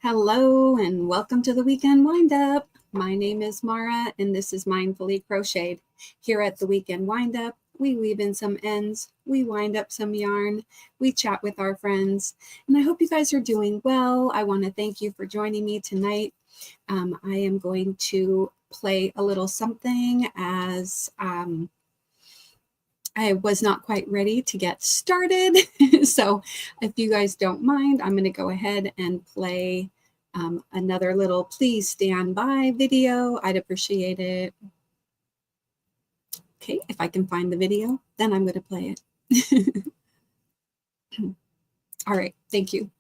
Hello and welcome to the Weekend WindUp. My name is Mara and this is Mindfully Crocheted. Here at the Weekend WindUp, we weave in some ends, we wind up some yarn, we chat with our friends, and I hope you guys are doing well. I want to thank you for joining me tonight. I am going to play a little something as I was not quite ready to get started. So if you guys don't mind, I'm going to go ahead and play another little please stand by video. I'd appreciate it. Okay, if I can find the video, then I'm going to play it. All right, thank you.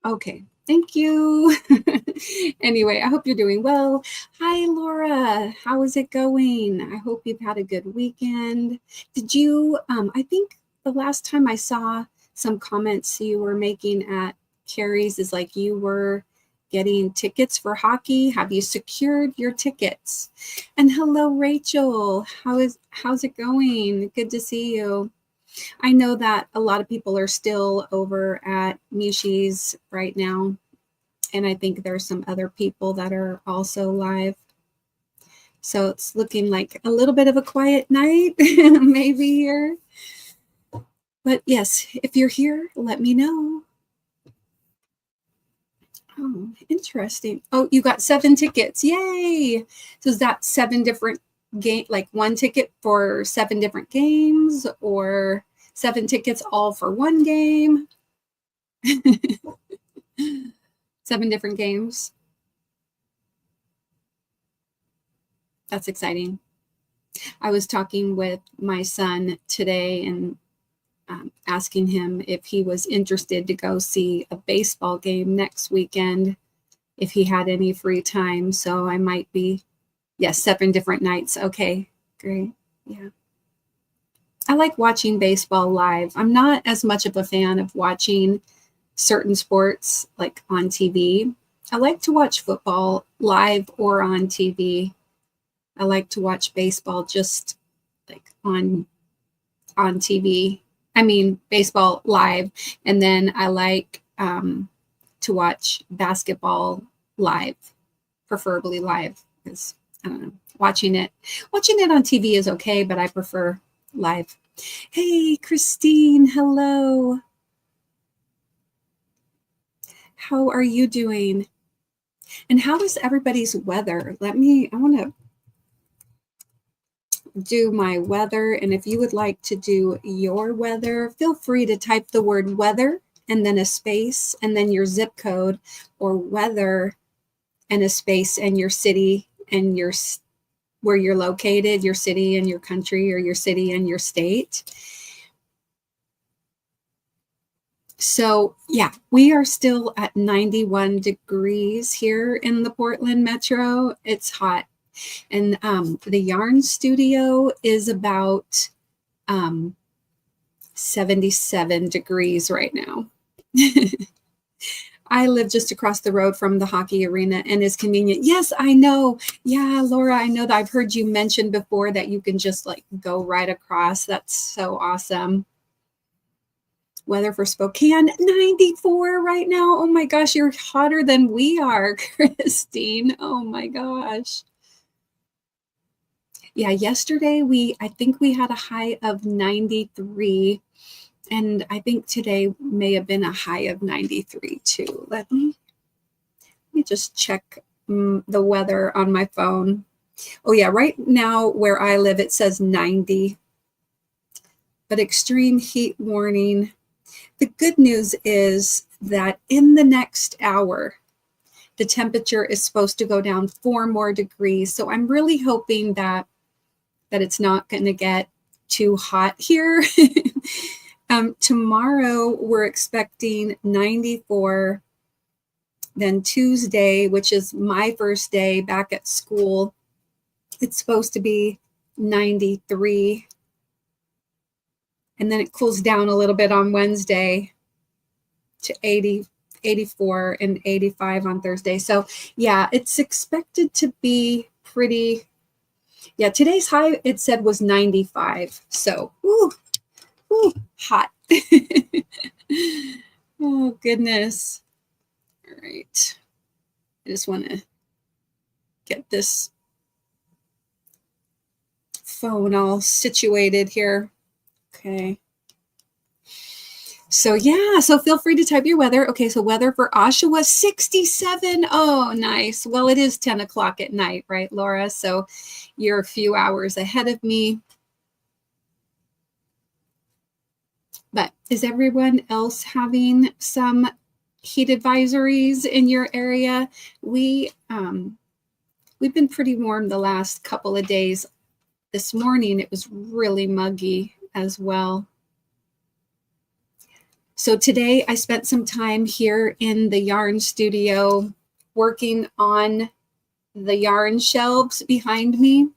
Okay, thank you. Anyway, I hope you're doing well. Hi, Laura. How is it going? I hope you've had a good weekend. Did you, I think the last time I saw some comments you were making at Carrie's is like you were getting tickets for hockey. Have you secured your tickets? And hello, Rachel. How's it going? Good to see you. I know that a lot of people are still over at Mishi's right now, and I think there's some other people that are also live. So it's looking like a little bit of a quiet night, maybe here. But yes, if you're here, let me know. Oh, interesting. Oh, you got 7 tickets. Yay! So is that 7 different like 1 ticket for 7 different games, or 7 tickets all for 1 game? 7 different games. That's exciting. I was talking with my son today and asking him if he was interested to go see a baseball game next weekend, if he had any free time. So I might be, yes, 7 different nights. Okay, great. Yeah. I like watching baseball live. I'm not as much of a fan of watching certain sports like on TV. I like to watch football live or on TV. I like to watch baseball just like on TV. I mean, baseball live. And then I like to watch basketball live, preferably live, because I don't know, watching it on TV is okay, but I prefer live. Hey, Christine, hello. How are you doing? And how is everybody's weather? I want to do my weather. And if you would like to do your weather, feel free to type the word weather and then a space and then your zip code, or weather and a space and your city and where you're located, your city and your country, or your city and your state. So yeah, we are still at 91 degrees here in the Portland metro. It's hot. And the yarn studio is about 77 degrees right now. I live just across the road from the hockey arena and it's convenient. Yes, I know. Yeah, Laura, I know that I've heard you mention before that you can just like go right across. That's so awesome. Weather for Spokane, 94 right now. Oh my gosh, you're hotter than we are, Christine. Oh my gosh. Yeah, yesterday I think we had a high of 93. And I think today may have been a high of 93 too. Let me just check the weather on my phone. Oh yeah, right now where I live, it says 90, but extreme heat warning. The good news is that in the next hour, the temperature is supposed to go down 4 more degrees. So I'm really hoping that it's not going to get too hot here. Tomorrow, we're expecting 94. Then Tuesday, which is my first day back at school, it's supposed to be 93. And then it cools down a little bit on Wednesday to 80, 84, and 85 on Thursday. So yeah, it's expected to be pretty. Yeah, today's high, it said, was 95. So, hot. Oh, goodness. All right. I just want to get this phone all situated here. Okay. So yeah, so feel free to type your weather. Okay, so weather for Oshawa, 67. Oh, nice. Well, it is 10 o'clock at night, right, Laura? So you're a few hours ahead of me. But is everyone else having some heat advisories in your area? We've been pretty warm the last couple of days. This morning, it was really muggy as well. So today I spent some time here in the yarn studio working on the yarn shelves behind me,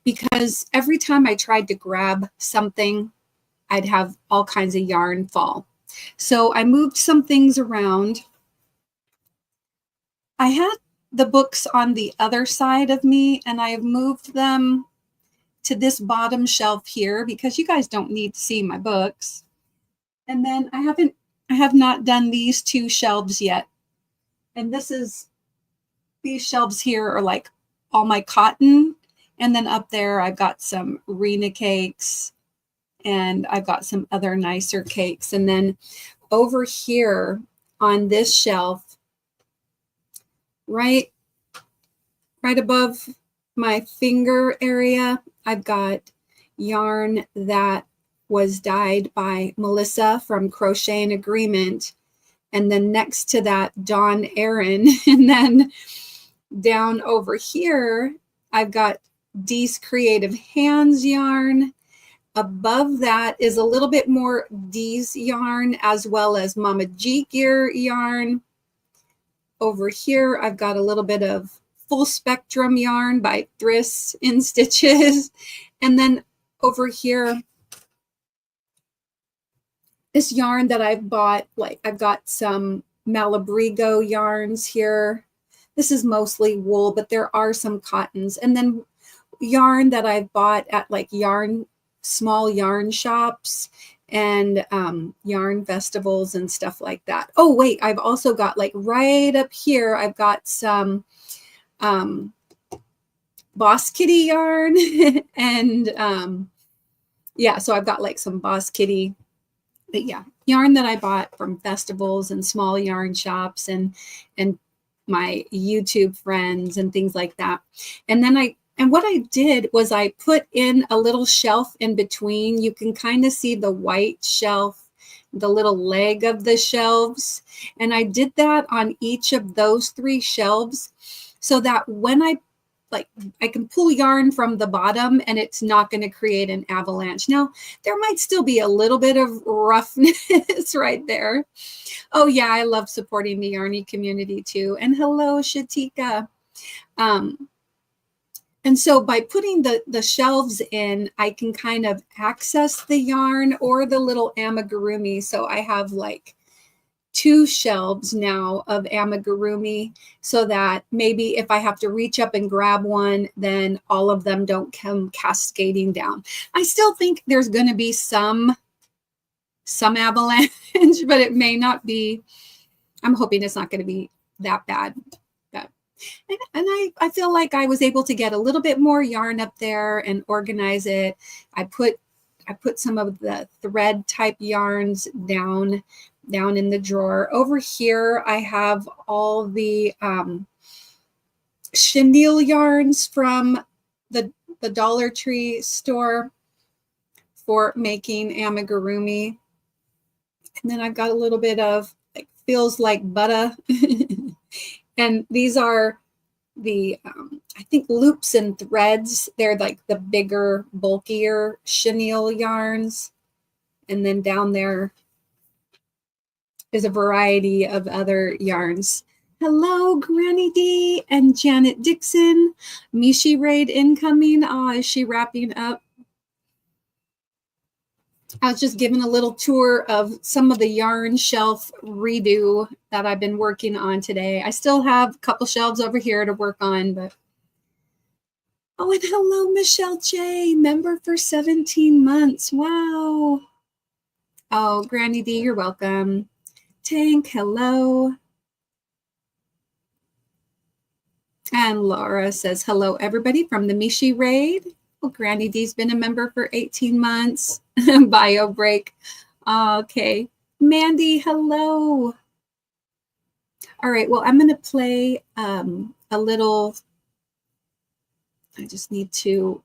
because every time I tried to grab something, I'd have all kinds of yarn fall. So I moved some things around. I had the books on the other side of me and I've moved them to this bottom shelf here because you guys don't need to see my books. And then I have not done these 2 shelves yet. And these shelves here are like all my cotton. And then up there, I've got some Rena cakes and I've got some other nicer cakes. And then over here on this shelf, right above my finger area, I've got yarn that was dyed by Melissa from Crochet in Agreement. And then next to that, Dawn Aaron. And then down over here, I've got Dee's Creative Hands yarn. Above that is a little bit more Dee's yarn, as well as Mama G Gear yarn. Over here, I've got a little bit of Full Spectrum yarn by Thriss in Stitches. And then over here, this yarn that I've bought, like I've got some Malabrigo yarns here. This is mostly wool, but there are some cottons. And then yarn that I've bought at like small yarn shops and yarn festivals and stuff like that. Oh, wait, I've also got like right up here, I've got some Boss Kitty yarn. And yeah, so I've got like some Boss Kitty, but yeah, yarn that I bought from festivals and small yarn shops and my YouTube friends and things like that. And then what I did was I put in a little shelf in between. You can kind of see the white shelf, the little leg of the shelves. And I did that on each of those 3 shelves so that when I like I can pull yarn from the bottom and it's not going to create an avalanche. Now, there might still be a little bit of roughness right there. Oh yeah, I love supporting the Yarny community too. And hello, Shatika. And so by putting the shelves in, I can kind of access the yarn or the little amigurumi. So I have like 2 shelves now of amigurumi, so that maybe if I have to reach up and grab one, then all of them don't come cascading down. I still think there's going to be some avalanche, but it may not be. I'm hoping it's not going to be that bad. And I feel like I was able to get a little bit more yarn up there and organize it. I put some of the thread type yarns down in the drawer. Over here, I have all the chenille yarns from the Dollar Tree store for making amigurumi. And then I've got a little bit of like feels like butter. And these are the, I think, loops and threads. They're like the bigger, bulkier chenille yarns. And then down there is a variety of other yarns. Hello, Granny D and Janet Dixon. Mishi Raid incoming. Is she wrapping up? I was just giving a little tour of some of the yarn shelf redo that I've been working on today. I still have a couple shelves over here to work on, but oh, and hello, Michelle J, member for 17 months. Wow. Oh, Granny D, you're welcome. Tank, hello. And Laura says, hello, everybody from the Mishi Raid. Well, Granny D's been a member for 18 months. Bio break. Okay. Mandy, hello. All right. Well, I'm going to play a little. I just need to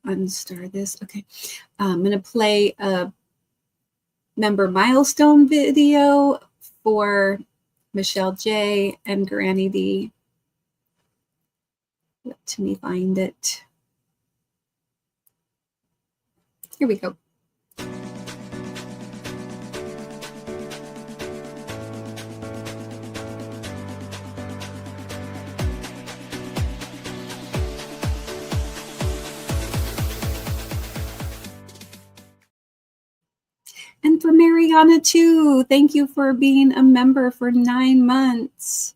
unstar this. Okay. I'm going to play a member milestone video for Michelle J and Granny D. Let me find it. Here we go. And for Mariana too, thank you for being a member for 9 months.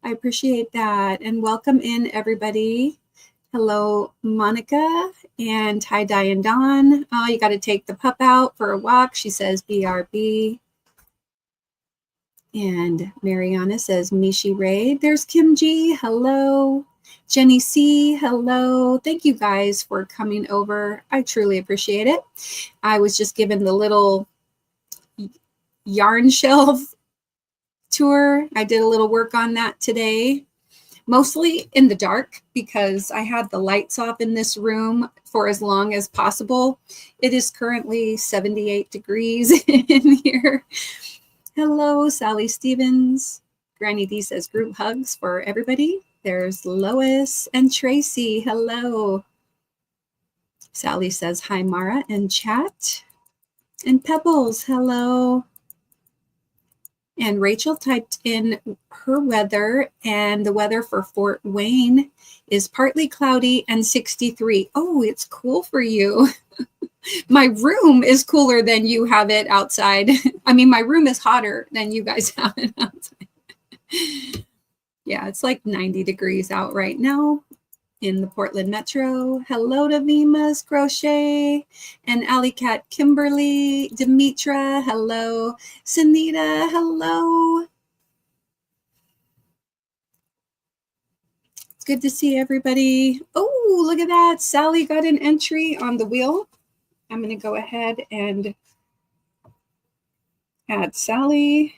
I appreciate that. And welcome in, everybody. Hello, Monica and Tie-Dye and Dawn. Oh, you got to take the pup out for a walk. She says BRB. And Mariana says Mishi Raid. There's Kim G. Hello. Jenny C. Hello. Thank you guys for coming over. I truly appreciate it. I was just given the little yarn shelf tour. I did a little work on that today. Mostly in the dark because I had the lights off in this room for as long as possible. It is currently 78 degrees in here. Hello, Sally Stevens. Granny D says group hugs for everybody. There's Lois and Tracy. Hello. Sally says hi, Mara, and chat. And Pebbles, hello. And Rachel typed in her weather, and the weather for Fort Wayne is partly cloudy and 63. Oh, it's cool for you. My room is cooler than you have it outside. I mean, my room is hotter than you guys have it outside. Yeah, it's like 90 degrees out right now in the Portland Metro. Hello to Vima's Crochet and Alley Cat Kimberly, Demetra, hello. Sunita, hello. It's good to see everybody. Oh, look at that. Sally got an entry on the wheel. I'm going to go ahead and add Sally.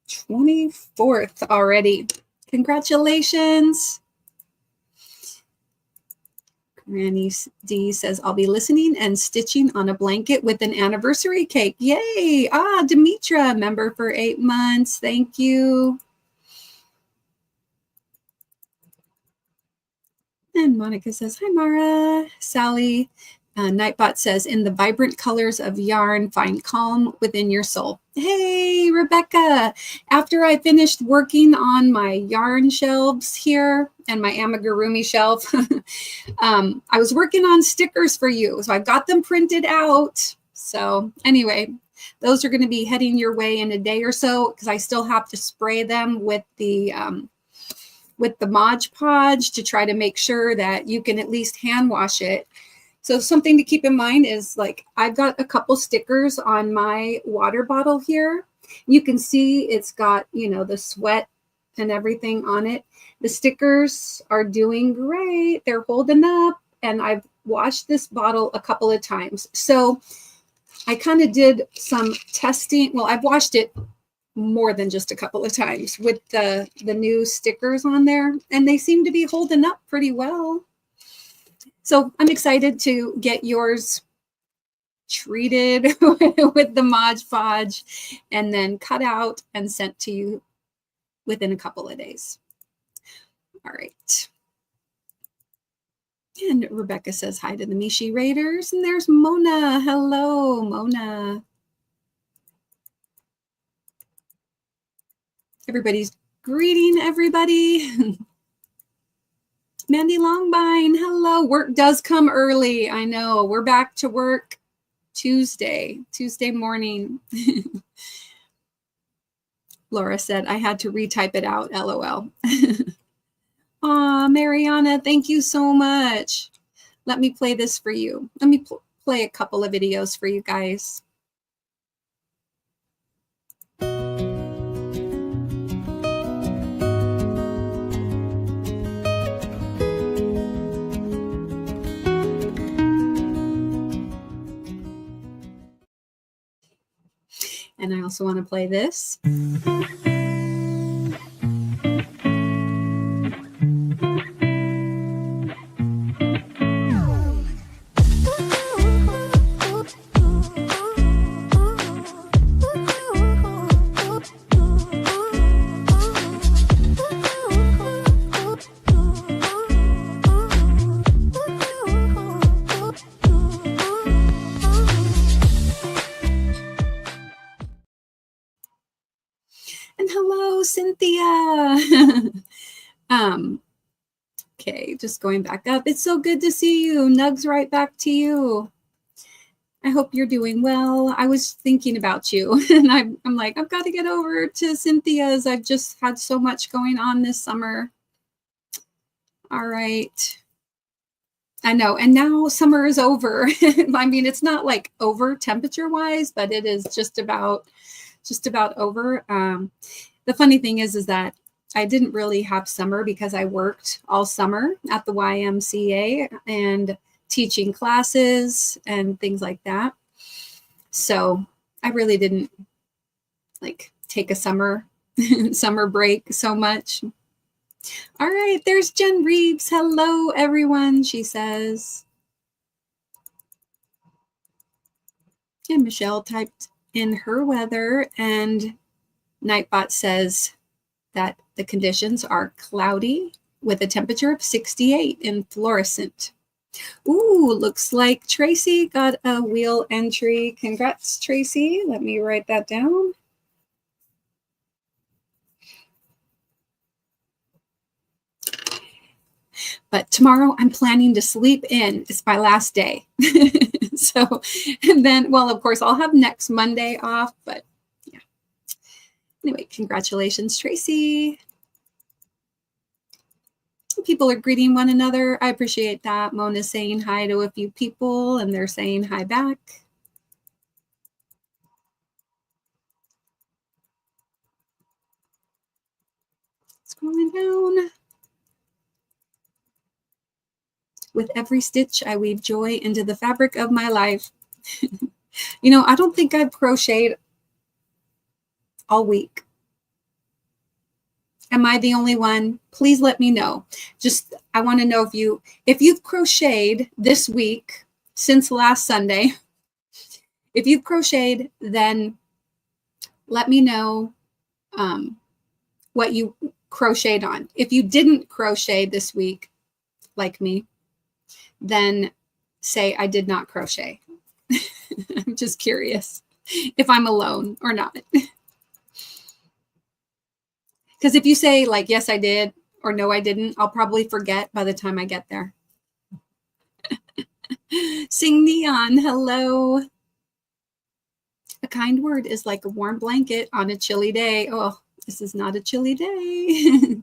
24th already. Congratulations. Granny D says, I'll be listening and stitching on a blanket with an anniversary cake. Yay. Demetra, member for 8 months. Thank you. And Monica says, hi, Mara. Sally, Nightbot says, in the vibrant colors of yarn, find calm within your soul. Hey, Rebecca. After I finished working on my yarn shelves here and my amigurumi shelf, I was working on stickers for you. So I've got them printed out. So anyway, those are going to be heading your way in a day or so because I still have to spray them with the Mod Podge to try to make sure that you can at least hand wash it. So something to keep in mind is, like, I've got a couple stickers on my water bottle here. You can see it's got, you know, the sweat and everything on it. The stickers are doing great. They're holding up, and I've washed this bottle a couple of times. So I kind of did some testing. Well, I've washed it more than just a couple of times with the new stickers on there, and they seem to be holding up pretty well. So I'm excited to get yours treated with the Mod Podge and then cut out and sent to you within a couple of days. All right. And Rebecca says hi to the Mishi Raiders. And there's Mona. Hello, Mona. Everybody's greeting everybody. Mandy Longbine, hello. Work does come early. I know. We're back to work Tuesday morning. Laura said, I had to retype it out, LOL. Aw, Mariana, thank you so much. Let me play this for you. Let me play a couple of videos for you guys. And I also want to play this. Cynthia. Okay, just going back up. It's so good to see you. Nugs right back to you. I hope you're doing well. I was thinking about you, and I'm like, I've got to get over to Cynthia's. I've just had so much going on this summer. All right. I know. And now summer is over. I mean, it's not like over temperature wise, but it is just about over. The funny thing is that I didn't really have summer because I worked all summer at the YMCA and teaching classes and things like that. So I really didn't like take a summer break so much. All right, there's Jen Reeves. Hello, everyone, she says. And Michelle typed in her weather, and Nightbot says that the conditions are cloudy with a temperature of 68 in fluorescent. Ooh, looks like Tracy got a wheel entry. Congrats, Tracy. Let me write that down. But tomorrow I'm planning to sleep in. It's my last day. So, and then, well, of course, I'll have next Monday off, but yeah. Anyway, congratulations, Tracy. People are greeting one another. I appreciate that. Mona's saying hi to a few people, and they're saying hi back. Scrolling down. With every stitch, I weave joy into the fabric of my life. You know, I don't think I've crocheted all week. Am I the only one? Please let me know. Just, I want to know if you've crocheted this week since last Sunday. If you've crocheted, then let me know what you crocheted on. If you didn't crochet this week, like me, then say I did not crochet. I'm just curious if I'm alone or not. Because if you say like, yes, I did, or no, I didn't, I'll probably forget by the time I get there. Sing Neon, hello. A kind word is like a warm blanket on a chilly day. Oh, this is not a chilly day.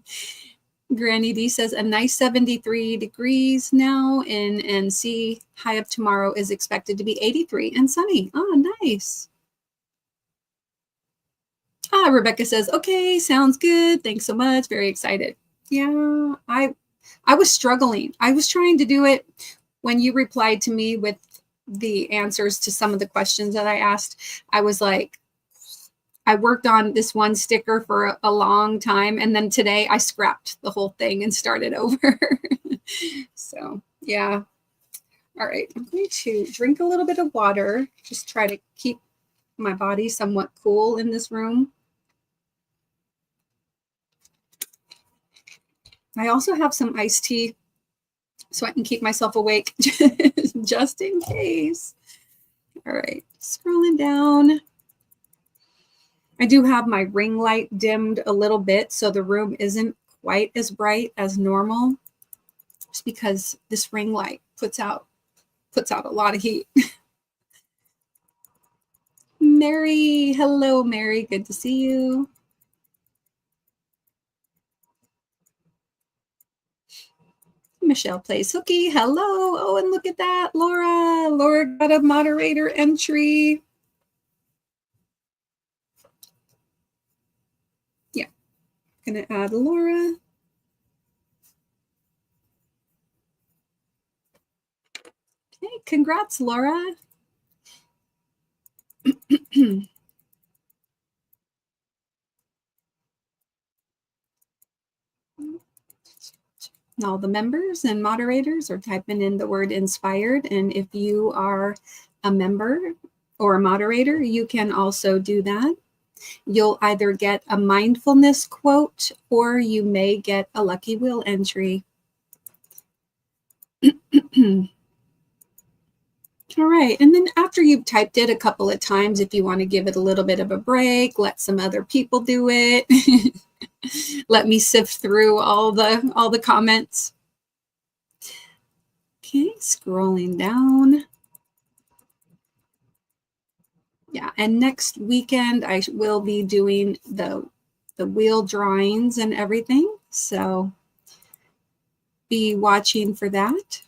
Granny D says a nice 73 degrees now in NC. High of tomorrow is expected to be 83 and sunny. Oh, nice. Rebecca says, okay, sounds good. Thanks so much. Very excited. Yeah, I was struggling. I was trying to do it when you replied to me with the answers to some of the questions that I asked. I was like, I worked on this one sticker for a long time. And then today I scrapped the whole thing and started over. So, yeah. All right. I'm going to drink a little bit of water. Just try to keep my body somewhat cool in this room. I also have some iced tea so I can keep myself awake just in case. All right. Scrolling down. I do have my ring light dimmed a little bit, so the room isn't quite as bright as normal, just because this ring light puts out a lot of heat. Mary, hello, Mary. Good to see you. Michelle plays hooky. Hello. Oh, and look at that, Laura. Laura got a moderator entry. Yeah, gonna add Laura. Okay, congrats, Laura. All the members and moderators are typing in the word inspired. And if you are a member or a moderator, you can also do that. You'll either get a mindfulness quote or you may get a lucky wheel entry. All right. And then after you've typed it a couple of times, if you want to give it a little bit of a break, let some other people do it. Let me sift through all the comments. Okay, scrolling down. Yeah, and next weekend I will be doing the wheel drawings and everything. So be watching for that.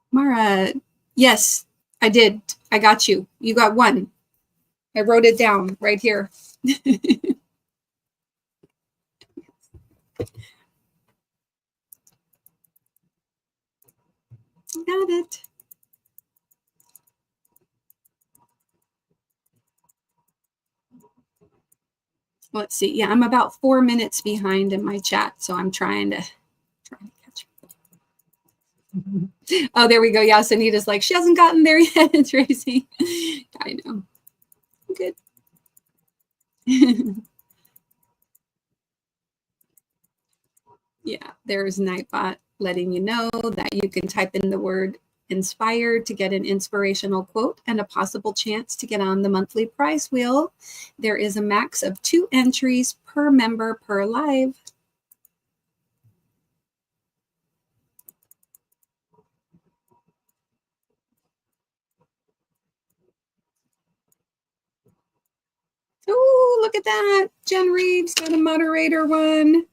Mara, yes, I did. I got you. You got one. I wrote it down right here. Got it. Let's see. Yeah, I'm about 4 minutes behind in my chat, so I'm trying to catch up. Oh, there we go. Yeah, Anita's like, she hasn't gotten there yet, Tracy. I know. Good. Yeah, there's Nightbot letting you know that you can type in the word inspired to get an inspirational quote and a possible chance to get on the monthly prize wheel. There is a max of 2 entries per member per live. Oh, look at that. Jen Reeves got a moderator one.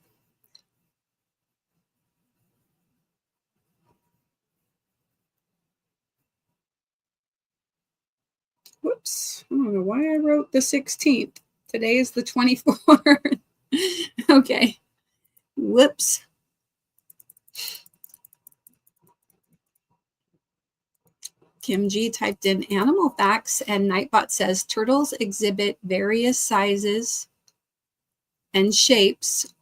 Whoops. I don't know why I wrote the 16th. Today is the 24th. Okay. Whoops. Kim G typed in animal facts, and Nightbot says turtles exhibit various sizes and shapes.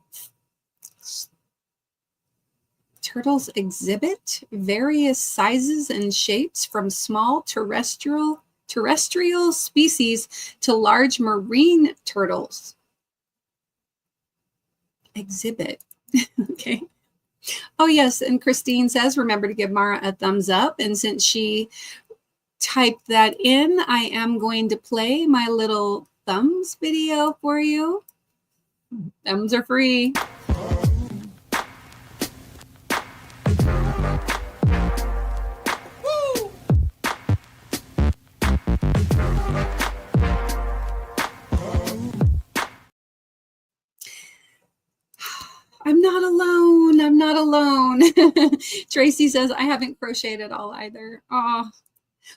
Turtles exhibit various sizes and shapes from small terrestrial species to large marine turtles. Exhibit. Okay. Oh, yes. And Christine says, remember to give Mara a thumbs up. And since she typed that in, I am going to play my little thumbs video for you. Thumbs are free. I'm not alone. I'm not alone. Tracy says, I haven't crocheted at all either. Oh,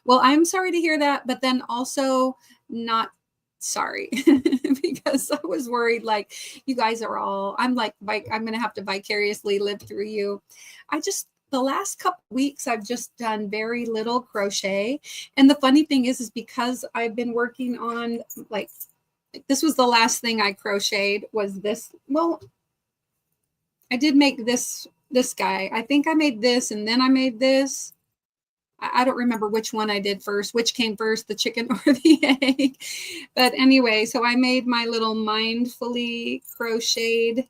well, I'm sorry to hear that, but then also not sorry because I was worried like you guys are all, I'm going to have to vicariously live through you. The last couple weeks, I've just done very little crochet. And the funny thing is because I've been working on like, this was the last thing I crocheted was this. Well, I did make this guy. I think I made this and then I made this. I don't remember which one I did first, which came first, the chicken or the egg. But anyway, so I made my little Mindfully Crocheted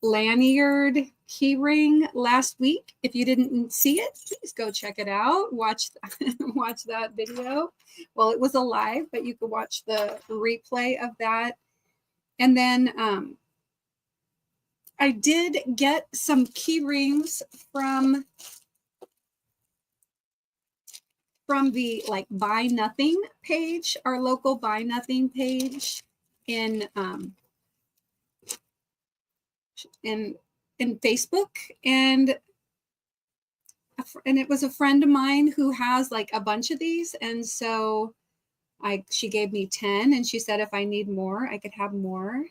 lanyard key ring last week. If you didn't see it, please go check it out. Watch that video. Well, it was a live, but you could watch the replay of that. And then I did get some key rings from the like Buy Nothing page, our local Buy Nothing page in Facebook, and it was a friend of mine who has like a bunch of these, and so she gave me 10, and she said if I need more, I could have more.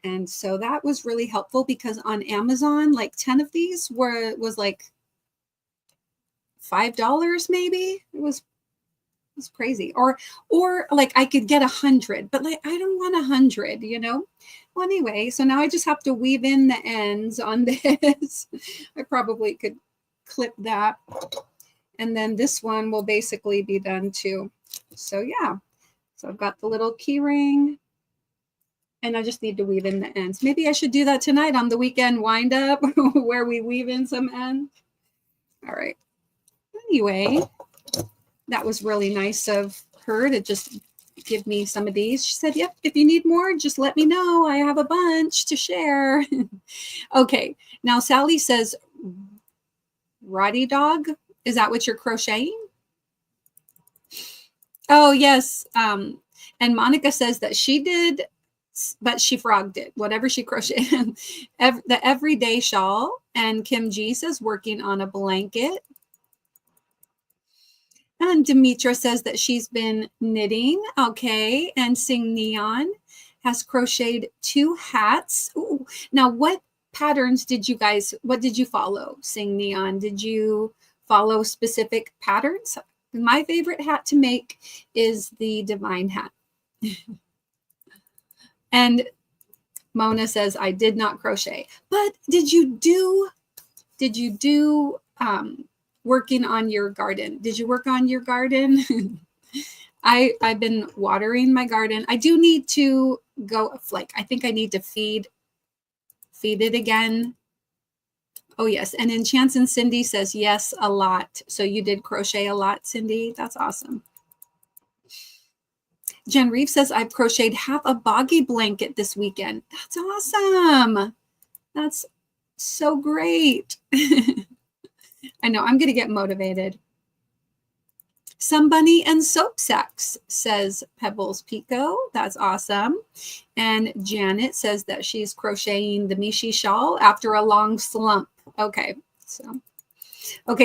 And so that was really helpful because on Amazon, like 10 of these was like $5 maybe. It was crazy. Or like I could get 100, but like I don't want 100, you know? Well, anyway, so now I just have to weave in the ends on this. I probably could clip that. And then this one will basically be done too. So yeah. So I've got the little key ring. And I just need to weave in the ends. Maybe I should do that tonight on the weekend wind up where we weave in some ends. All right. Anyway, that was really nice of her to just give me some of these. She said, yep, if you need more, just let me know. I have a bunch to share. Okay. Now Sally says, Roddy dog, is that what you're crocheting? Oh, yes. And Monica says that she did, but she frogged it, whatever she crocheted. The everyday shawl. And Kim G says working on a blanket. And Demetra says that she's been knitting. Okay. And Sing Neon has crocheted 2 hats. Ooh. Now, what patterns what did you follow, Sing Neon? Did you follow specific patterns? My favorite hat to make is the Divine hat. And Mona says, I did not crochet. But did you do working on your garden? Did you work on your garden? I've been watering my garden. I do need to go, like, I think I need to feed it again. Oh, yes. And Enchants and Cindy says, yes, a lot. So you did crochet a lot, Cindy. That's awesome. Jen Reeve says, I've crocheted half a boggy blanket this weekend. That's awesome. That's so great. I know, I'm going to get motivated. Some Bunny and Soap Sacks, says Pebbles Pico. That's awesome. And Janet says that she's crocheting the Mishi shawl after a long slump. Okay,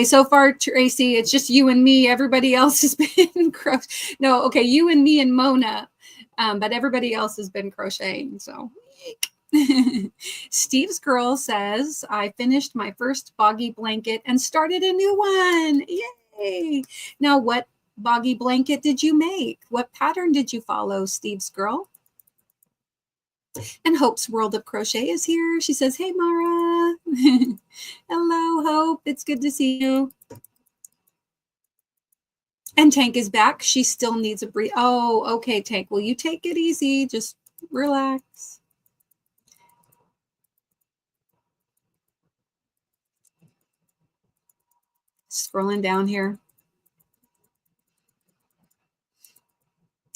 so far, Tracy, it's just you and me. Everybody else has been crocheting. No, okay, you and me and Mona, but everybody else has been crocheting. So Steve's Girl says, I finished my first boggy blanket and started a new one. Yay! Now, what boggy blanket did you make? What pattern did you follow, Steve's Girl? And Hope's World of Crochet is here. She says, hey, Mara. Hello, Hope. It's good to see you. And Tank is back. She still needs a breathe. Oh, okay, Tank. Well, you take it easy. Just relax. Scrolling down here.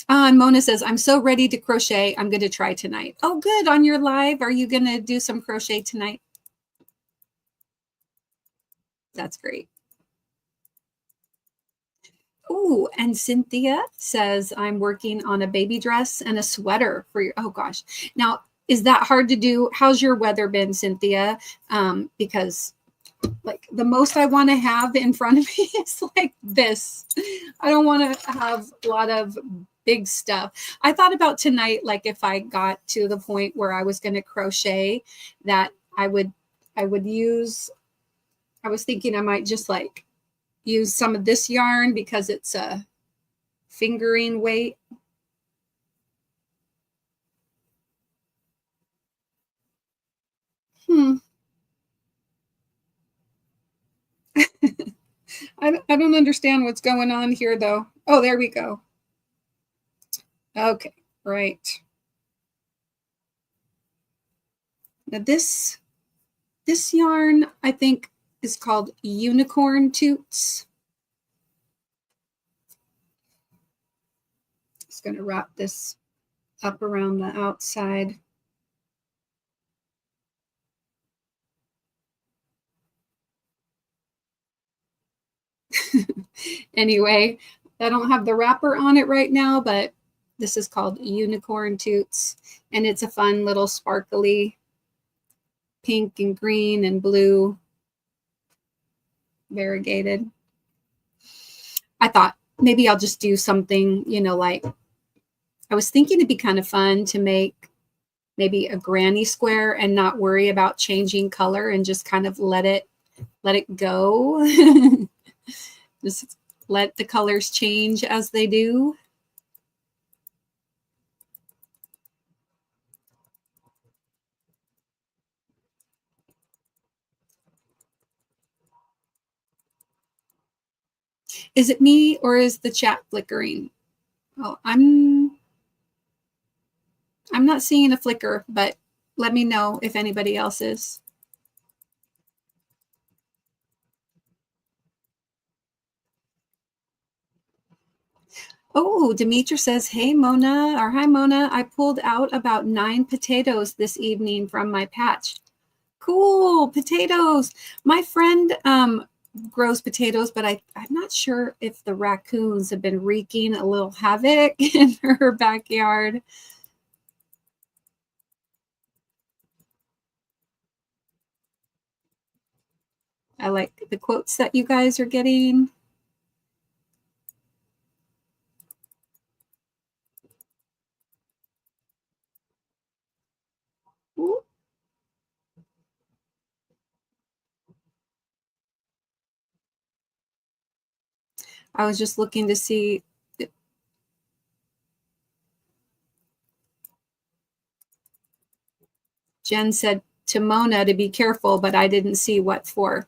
And Mona says, I'm so ready to crochet. I'm going to try tonight. Oh, good. On your live, are you going to do some crochet tonight? That's great. Oh, and Cynthia says, I'm working on a baby dress and a sweater for your, oh gosh. Now, is that hard to do? How's your weather been, Cynthia? Because like the most I want to have in front of me is like this. I don't want to have a lot of big stuff. I thought about tonight, like if I got to the point where I was going to crochet, that I would use, I was thinking I might just like use some of this yarn because it's a fingering weight. I don't understand what's going on here though. Oh, there we go. Okay, right. Now this yarn, I think, is called Unicorn Toots. Just going to wrap this up around the outside. Anyway, I don't have the wrapper on it right now, but this is called Unicorn Toots, and it's a fun little sparkly pink and green and blue variegated. I thought maybe I'll just do something, you know, like I was thinking it'd be kind of fun to make maybe a granny square and not worry about changing color and just kind of let it go. Just let the colors change as they do. Is it me or is the chat flickering? Oh, I'm not seeing a flicker, but let me know if anybody else is. Oh, Demetra says, hey, Mona, or hi, Mona. I pulled out about 9 potatoes this evening from my patch. Cool, potatoes. My friend grows potatoes, but I'm not sure if the raccoons have been wreaking a little havoc in her backyard. I like the quotes that you guys are getting. Ooh. I was just looking to see. Jen said to Mona to be careful, but I didn't see what for.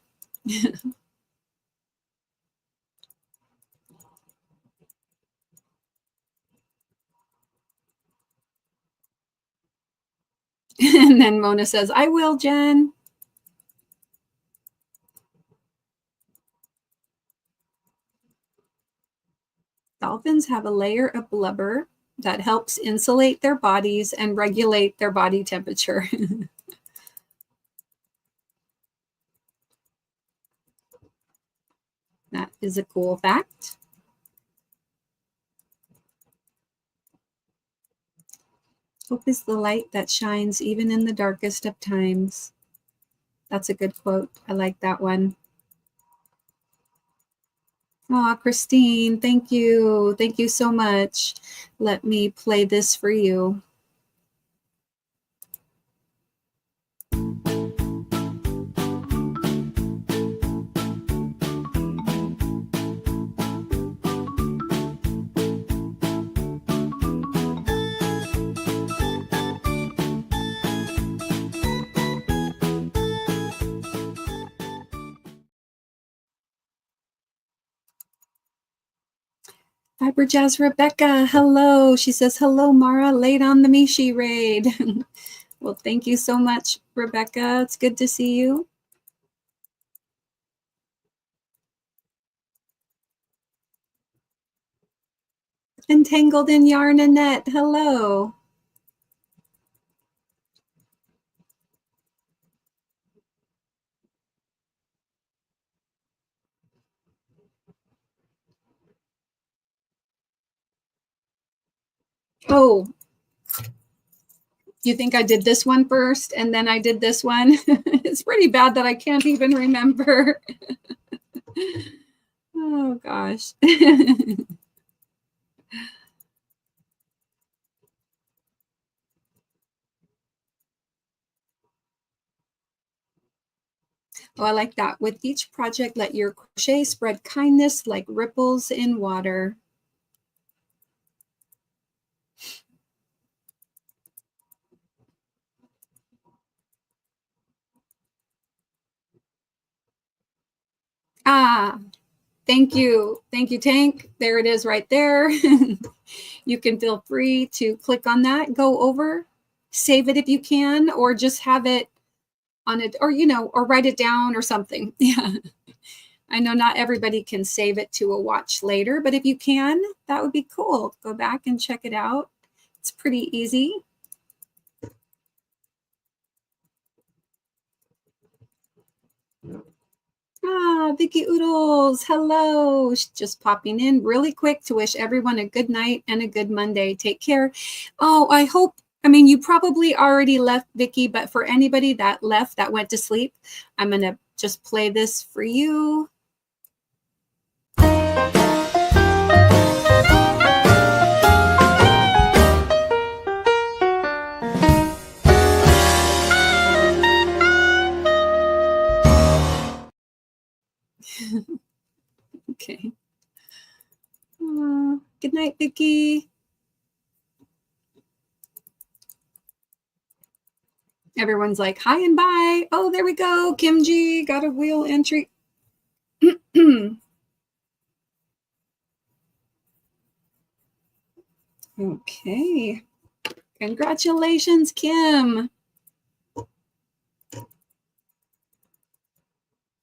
And then Mona says, I will, Jen. Dolphins have a layer of blubber that helps insulate their bodies and regulate their body temperature. That is a cool fact. Hope is the light that shines even in the darkest of times. That's a good quote. I like that one. Oh, Christine, thank you. Thank you so much. Let me play this for you. Fiber Jazz Rebecca, hello. She says, hello, Mara, late on the Mishi raid. Well, thank you so much, Rebecca. It's good to see you. Entangled in Yarn Annette, hello. Oh, you think I did this one first and then I did this one? It's pretty bad that I can't even remember. Oh, gosh. Oh, I like that. With each project, let your crochet spread kindness like ripples in water. Ah, thank you. Thank you, Tank. There it is right there. You can feel free to click on that, go over, save it if you can, or just have it on it, or, or write it down or something. Yeah. I know not everybody can save it to a watch later, but if you can, that would be cool. Go back and check it out. It's pretty easy. Ah, Vicky Oodles, hello. Just popping in really quick to wish everyone a good night and a good Monday. Take care. Oh, I mean, you probably already left, Vicky, but for anybody that left, that went to sleep, I'm going to just play this for you. Okay. Good night, Vicky. Everyone's like, hi and bye. Oh, there we go. Kim G got a wheel entry. Okay. Congratulations, Kim.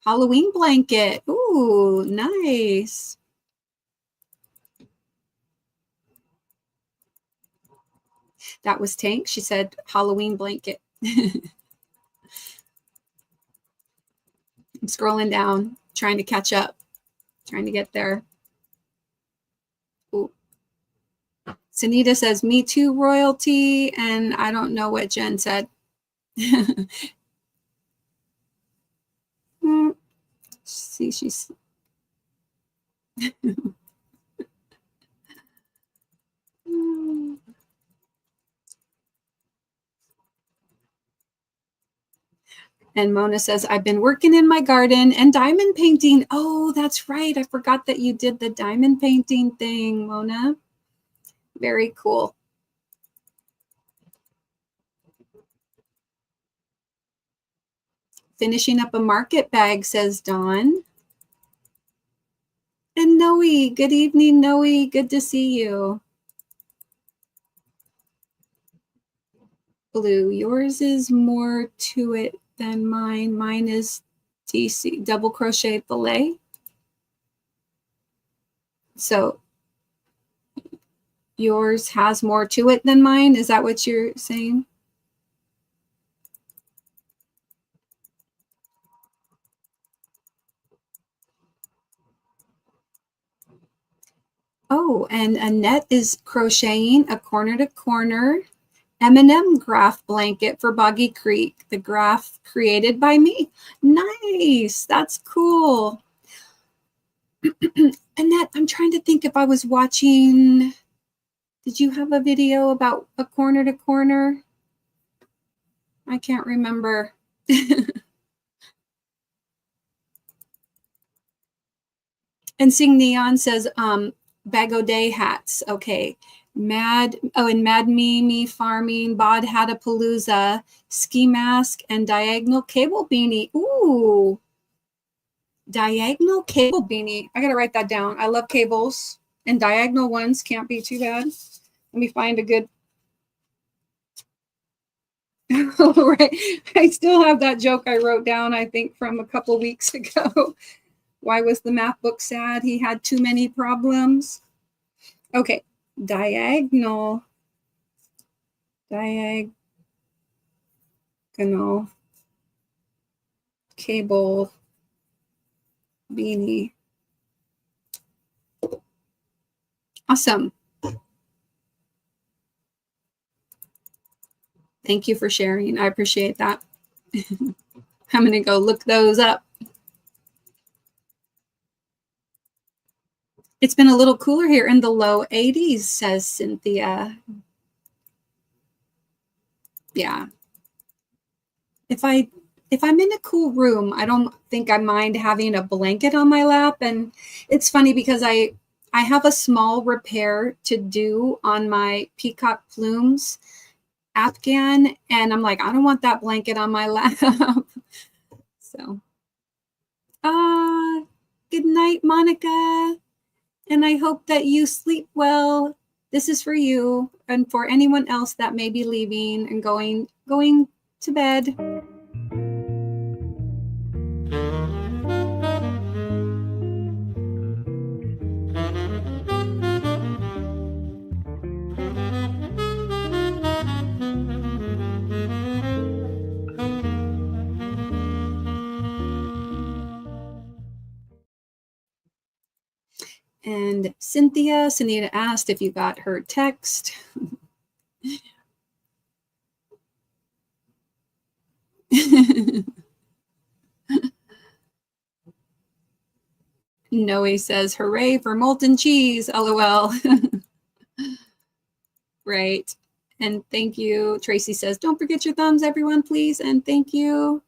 Halloween blanket. Ooh, nice. That was Tank. She said Halloween blanket. I'm scrolling down, trying to catch up, trying to get there. Ooh. Sunita says, me too, royalty. And I don't know what Jen said. See, she's... And Mona says, I've been working in my garden and diamond painting. Oh, that's right. I forgot that you did the diamond painting thing, Mona. Very cool. Finishing up a market bag, says Dawn. And Noe, good evening, Noe. Good to see you. Blue, yours is more to it than mine. Mine is DC, double crochet fillet. So yours has more to it than mine. Is that what you're saying? Oh, and Annette is crocheting a corner to corner M&M graph blanket for Boggy Creek, the graph created by me. Nice. That's cool. Annette, I'm trying to think if I was watching. Did you have a video about a corner to corner? I can't remember. And Sing Neon says, Bag O' Day hats. Okay. And Mad Mimi Farming, Bod Hatapalooza, Ski Mask, and Diagonal Cable Beanie. Ooh. Diagonal Cable Beanie. I got to write that down. I love cables, and diagonal ones can't be too bad. Let me find a good. Oh, right. I still have that joke I wrote down, I think, from a couple weeks ago. Why was the math book sad? He had too many problems. Okay. Diagonal cable beanie. Awesome. Thank you for sharing. I appreciate that. I'm going to go look those up. It's been a little cooler here in the low 80s, says Cynthia. Yeah. If I'm in a cool room, I don't think I mind having a blanket on my lap. And it's funny because I have a small repair to do on my peacock plumes Afghan, and I'm like, I don't want that blanket on my lap. So, good night, Monica. And I hope that you sleep well. This is for you and for anyone else that may be leaving and going to bed. And Cynthia asked if you got her text. Noe says, hooray for molten cheese, LOL. Right. And thank you. Tracy says, don't forget your thumbs, everyone, please. And thank you.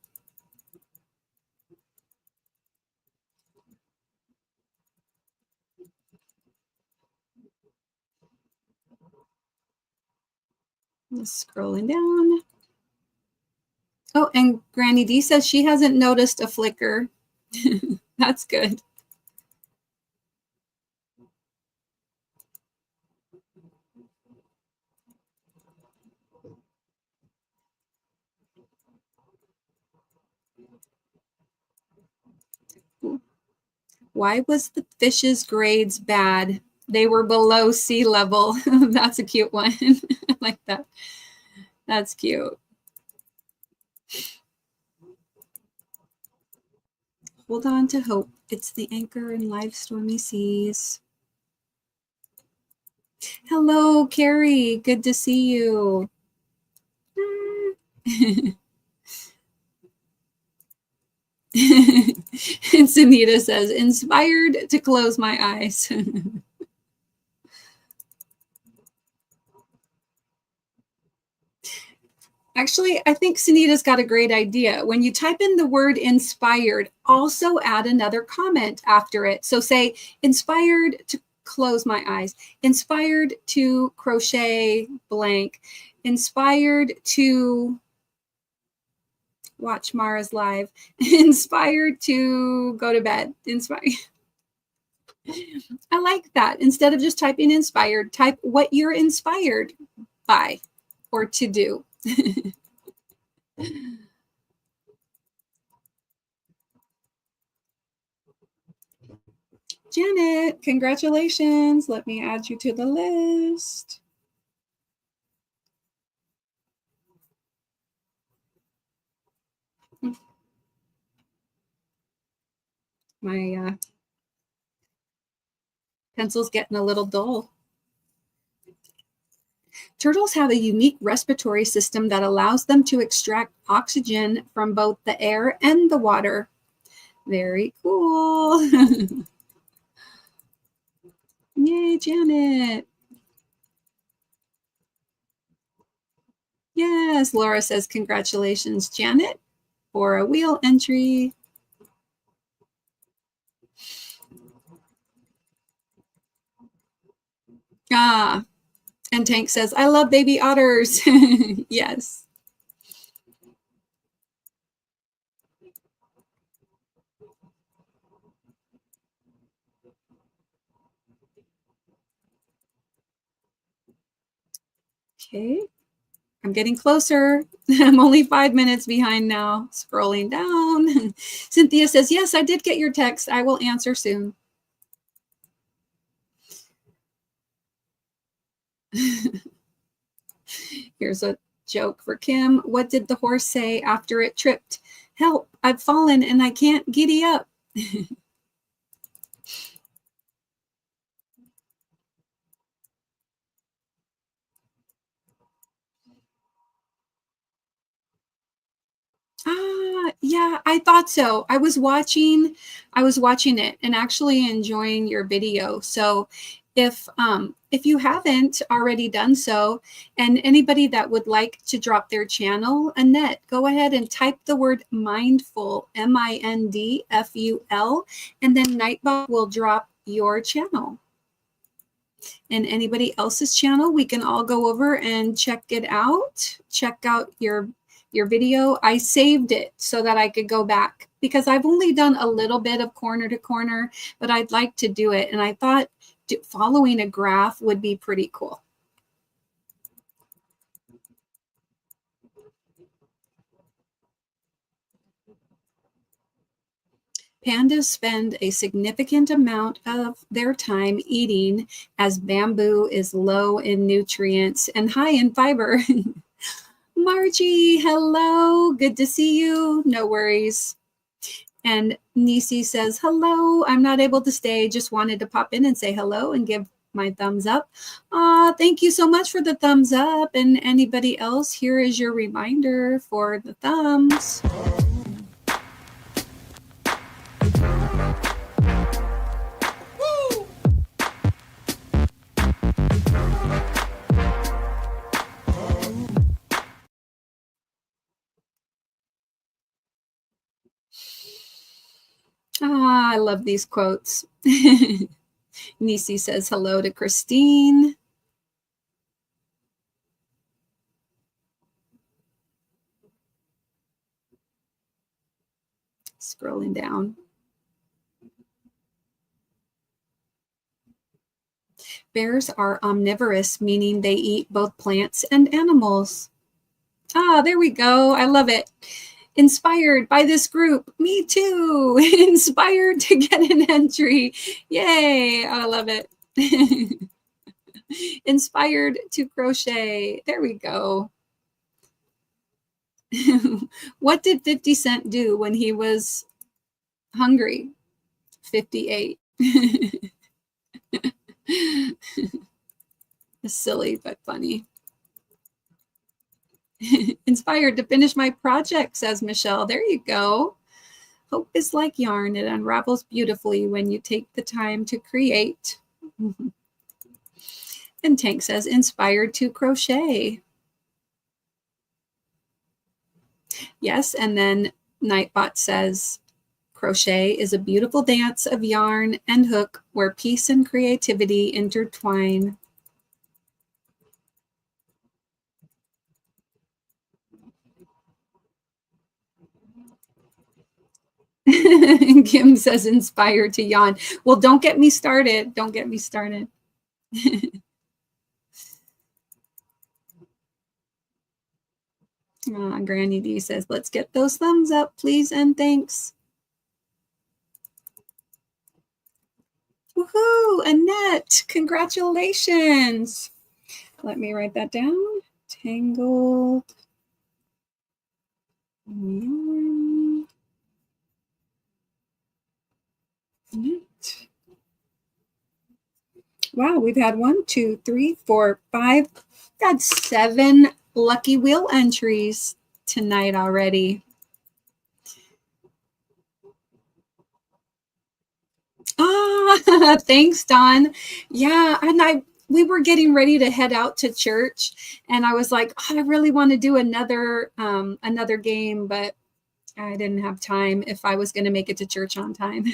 Just scrolling down. Oh, and Granny D says she hasn't noticed a flicker. That's good. Why was the fish's grades bad? They were below sea level. That's a cute one. I like that. That's cute. Hold on to hope. It's the anchor in live stormy seas. Hello, Carrie. Good to see you. And Sunita says, inspired to close my eyes. Actually, I think Sunita's got a great idea. When you type in the word inspired, also add another comment after it. So say, inspired to close my eyes, inspired to crochet blank, inspired to watch Mara's live, inspired to go to bed, inspired. I like that. Instead of just typing inspired, type what you're inspired by or to do. Janet, congratulations. Let me add you to the list. My pencil's getting a little dull. Turtles have a unique respiratory system that allows them to extract oxygen from both the air and the water. Very cool. Yay, Janet. Yes, Laura says, congratulations, Janet, for a wheel entry. Ah, and Tank says, I love baby otters. Yes. Okay, I'm getting closer. I'm only 5 minutes behind now. Scrolling down. Cynthia says, yes, I did get your text. I will answer soon. Here's a joke for Kim. What did the horse say after it tripped? Help, I've fallen and I can't giddy up. Yeah, I thought so. I was watching it and actually enjoying your video. So if you haven't already done so, and anybody that would like to drop their channel, Annette, go ahead and type the word mindful, Mindful, and then Nightbot will drop your channel. And anybody else's channel, we can all go over and check it out. Check out your video. I saved it so that I could go back because I've only done a little bit of corner to corner, but I'd like to do it. And I thought following a graph would be pretty cool. Pandas spend a significant amount of their time eating as bamboo is low in nutrients and high in fiber. Margie, hello. Good to see you. No worries. And Nisi says, hello. I'm not able to stay. Just wanted to pop in and say hello and give my thumbs up. Thank you so much for the thumbs up. And anybody else, here is your reminder for the thumbs. I love these quotes. Nisi says hello to Christine. Scrolling down. Bears are omnivorous, meaning they eat both plants and animals. There we go. I love it. Inspired by this group. Me too. Inspired to get an entry. Yay. I love it. Inspired to crochet. There we go. What did 50 Cent do when he was hungry? 58. Silly but funny. Inspired to finish my project, says Michelle. There you go. Hope is like yarn. It unravels beautifully when you take the time to create. And Tank says, inspired to crochet. Yes, and then Nightbot says, crochet is a beautiful dance of yarn and hook where peace and creativity intertwine. Kim says, inspired to yawn. Well, don't get me started. Don't get me started. Granny D says, let's get those thumbs up, please, and thanks. Woohoo, Annette, congratulations. Let me write that down. Tangled yarn. Wow, we've had 1, 2, 3, 4, 5. Got 7 lucky wheel entries tonight already. Thanks, Don. Yeah, and we were getting ready to head out to church, and I was like, I really want to do another game, but I didn't have time if I was going to make it to church on time.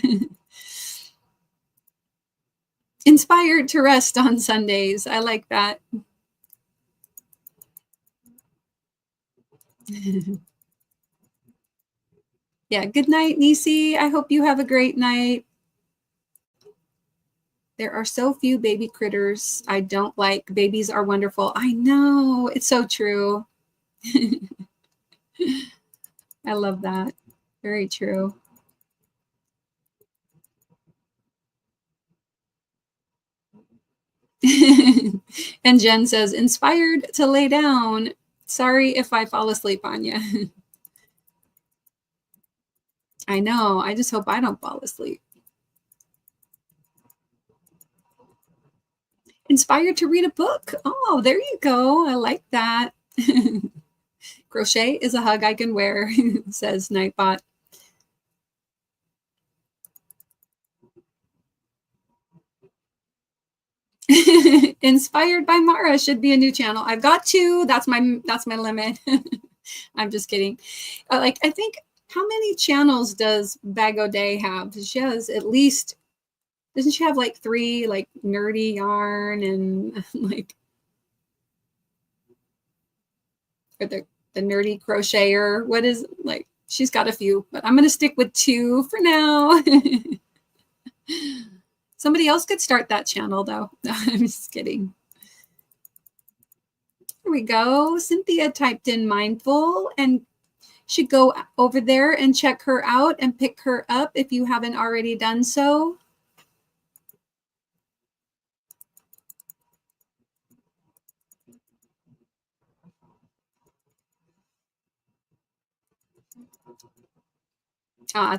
Inspired to rest on Sundays. I like that. Yeah, good night, Nisi. I hope you have a great night. There are so few baby critters I don't like. Babies are wonderful. I know. It's so true. I love that. Very true. And Jen says, inspired to lay down. Sorry if I fall asleep on you. I know. I just hope I don't fall asleep. Inspired to read a book. Oh, there you go. I like that. Crochet is a hug I can wear, says Nightbot. Inspired by Mara should be a new channel. I've got two. That's my limit. I'm just kidding. Like, I think, how many channels does Bag O' Day have? She has at least, doesn't she have like 3, like nerdy yarn and like, or the nerdy crocheter? What is, like, she's got a few, but I'm going to stick with 2 for now. Somebody else could start that channel though. I'm just kidding. Here we go. Cynthia typed in mindful, and should go over there and check her out and pick her up if you haven't already done so.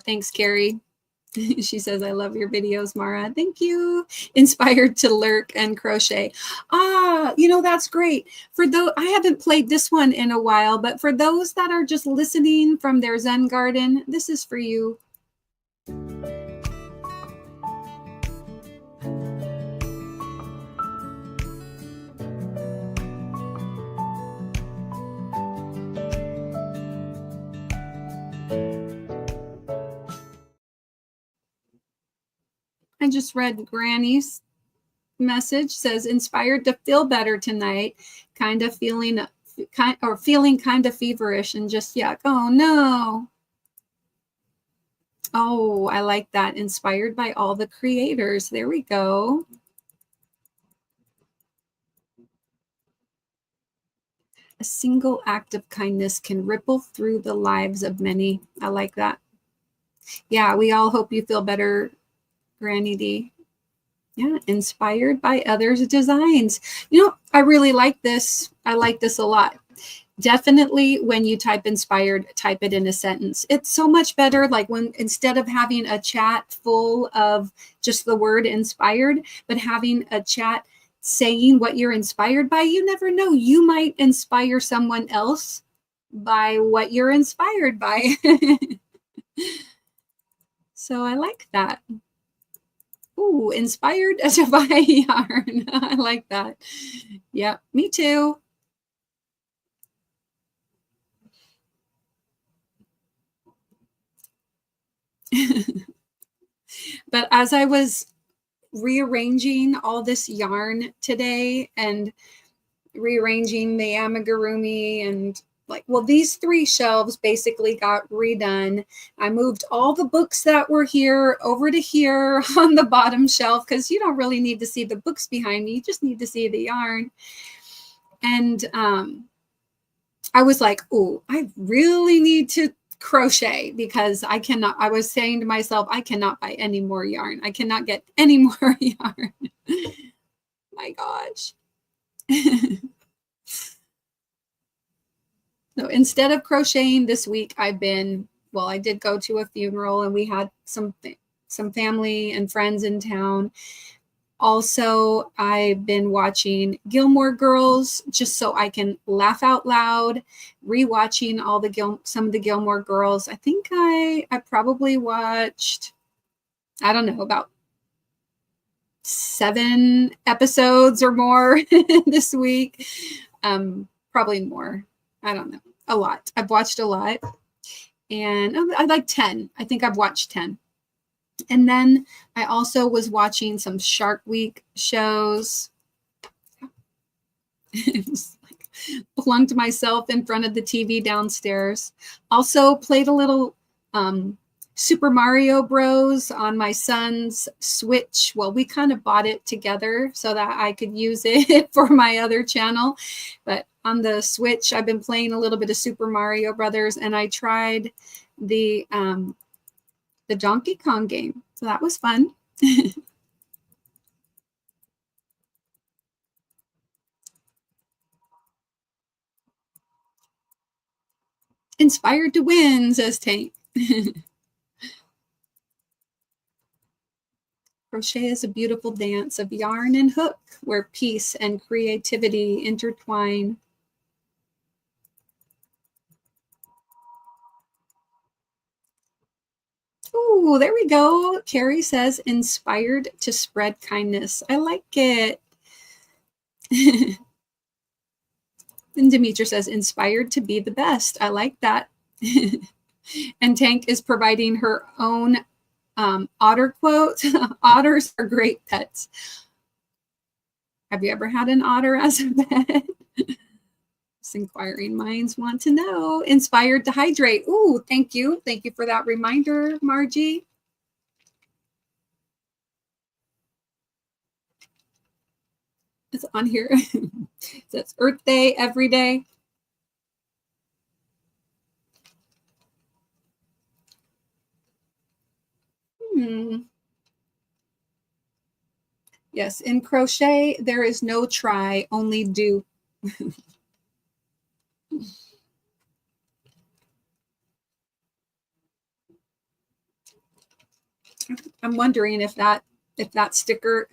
Thanks, Carrie. She says, I love your videos, Mara. Thank you. Inspired to lurk and crochet. You know, that's great. For those, I haven't played this one in a while, but for those that are just listening from their Zen garden, this is for you. I just read Granny's message, says inspired to feel better tonight, feeling kind of feverish and just yuck. Oh no. Oh, I like that. Inspired by all the creators. There we go. A single act of kindness can ripple through the lives of many. I like that. Yeah, we all hope you feel better, Granny D. Yeah, inspired by others' designs. You know, I really like this. I like this a lot. Definitely when you type inspired, type it in a sentence. It's so much better, like when instead of having a chat full of just the word inspired, but having a chat saying what you're inspired by. You never know. You might inspire someone else by what you're inspired by. So I like that. Ooh, inspired to buy yarn. I like that. Yeah, me too. But as I was rearranging all this yarn today and rearranging the amigurumi and like, well, these 3 shelves basically got redone. I moved all the books that were here over to here on the bottom shelf because you don't really need to see the books behind me. You just need to see the yarn. And I was like, oh, I really need to crochet because I was saying to myself, I cannot buy any more yarn. I cannot get any more yarn. My gosh. So instead of crocheting this week, I did go to a funeral and we had some family and friends in town. Also, I've been watching Gilmore Girls just so I can laugh out loud, rewatching some of the Gilmore Girls. I think I probably watched, I don't know, about 7 episodes or more this week. Probably more. I don't know. A lot. I've watched a lot. And I like 10. I think I've watched 10. And then I also was watching some Shark Week shows. Just like plunked myself in front of the TV downstairs. Also played a little Super Mario Bros. On my son's Switch. Well, we kind of bought it together so that I could use it for my other channel. But on the Switch, I've been playing a little bit of Super Mario Brothers, and I tried the Donkey Kong game. So that was fun. Inspired to win, says Tank. Crochet is a beautiful dance of yarn and hook where peace and creativity intertwine. Oh, there we go. Carrie says, inspired to spread kindness. I like it. And Demetra says, inspired to be the best. I like that. And Tank is providing her own otter quote. Otters are great pets. Have you ever had an otter as a pet? Inquiring minds want to know. Inspired to hydrate. Ooh, thank you. Thank you for that reminder, Margie. It's on here. That's Earth Day every day. Yes, in crochet, there is no try, only do. I'm wondering if that sticker,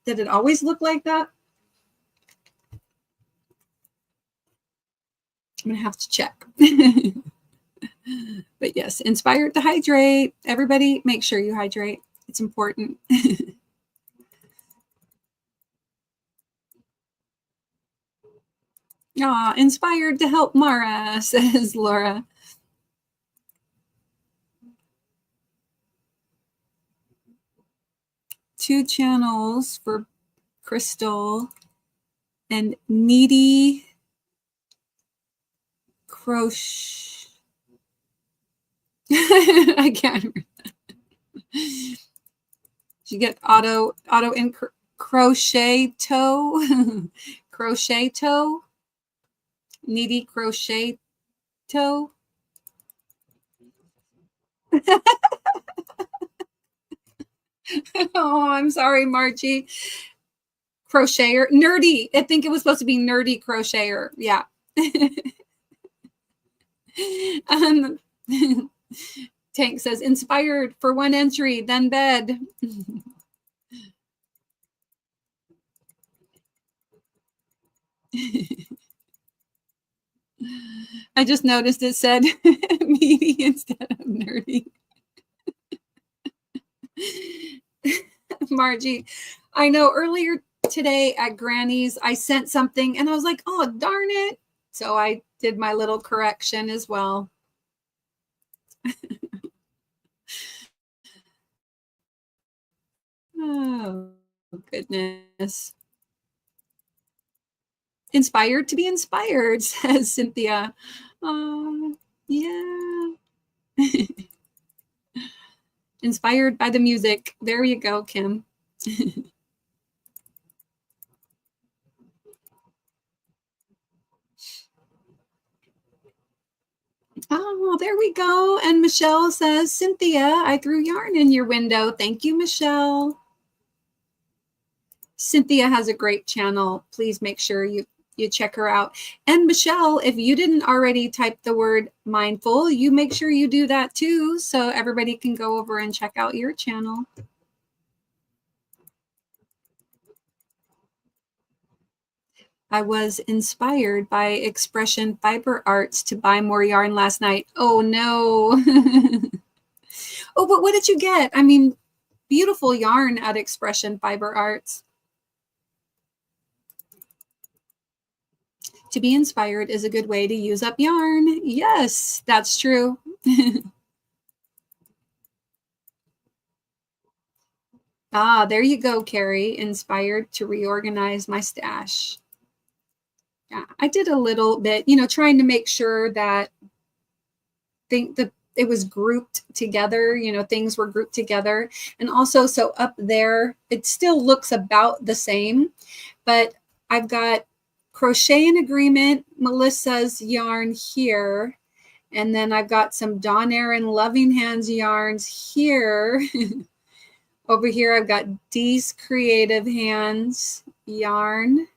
did it always look like that? I'm gonna have to check. But yes, inspired to hydrate. Everybody, make sure you hydrate. It's important. Aw, inspired to help Mara, says Laura. Two channels for Crystal and Needy Crochet. I can't remember. You get auto in crochet toe. Crochet toe. Needy crochet toe. Oh, I'm sorry, Margie. Crocheter. Nerdy. I think it was supposed to be nerdy crocheter. Yeah. Tank says, inspired for one entry, then bed. I just noticed it said meaty instead of nerdy. Margie, I know earlier today at Granny's, I sent something and I was like, oh, darn it. So I did my little correction as well. Oh, goodness. Inspired to be inspired, says Cynthia. Yeah. Inspired by the music. There you go, Kim. Oh, there we go. And Michelle says, Cynthia, I threw yarn in your window. Thank you, Michelle. Cynthia has a great channel. Please make sure you check her out. And Michelle, if you didn't already type the word mindful, you make sure you do that too, so everybody can go over and check out your channel. I was inspired by Expression Fiber Arts to buy more yarn last night. Oh no. Oh, but what did you get? I mean, beautiful yarn at Expression Fiber Arts. To be inspired is a good way to use up yarn. Yes, that's true. Ah, there you go, Carrie. Inspired to reorganize my stash. Yeah, I did a little bit, trying to make sure that it was grouped together, things were grouped together. And also, so up there, it still looks about the same, but I've got Crochet in Agreement, Melissa's yarn here. And then I've got some Dawn Erin Loving Hands yarns here. Over here, I've got Dee's Creative Hands yarn.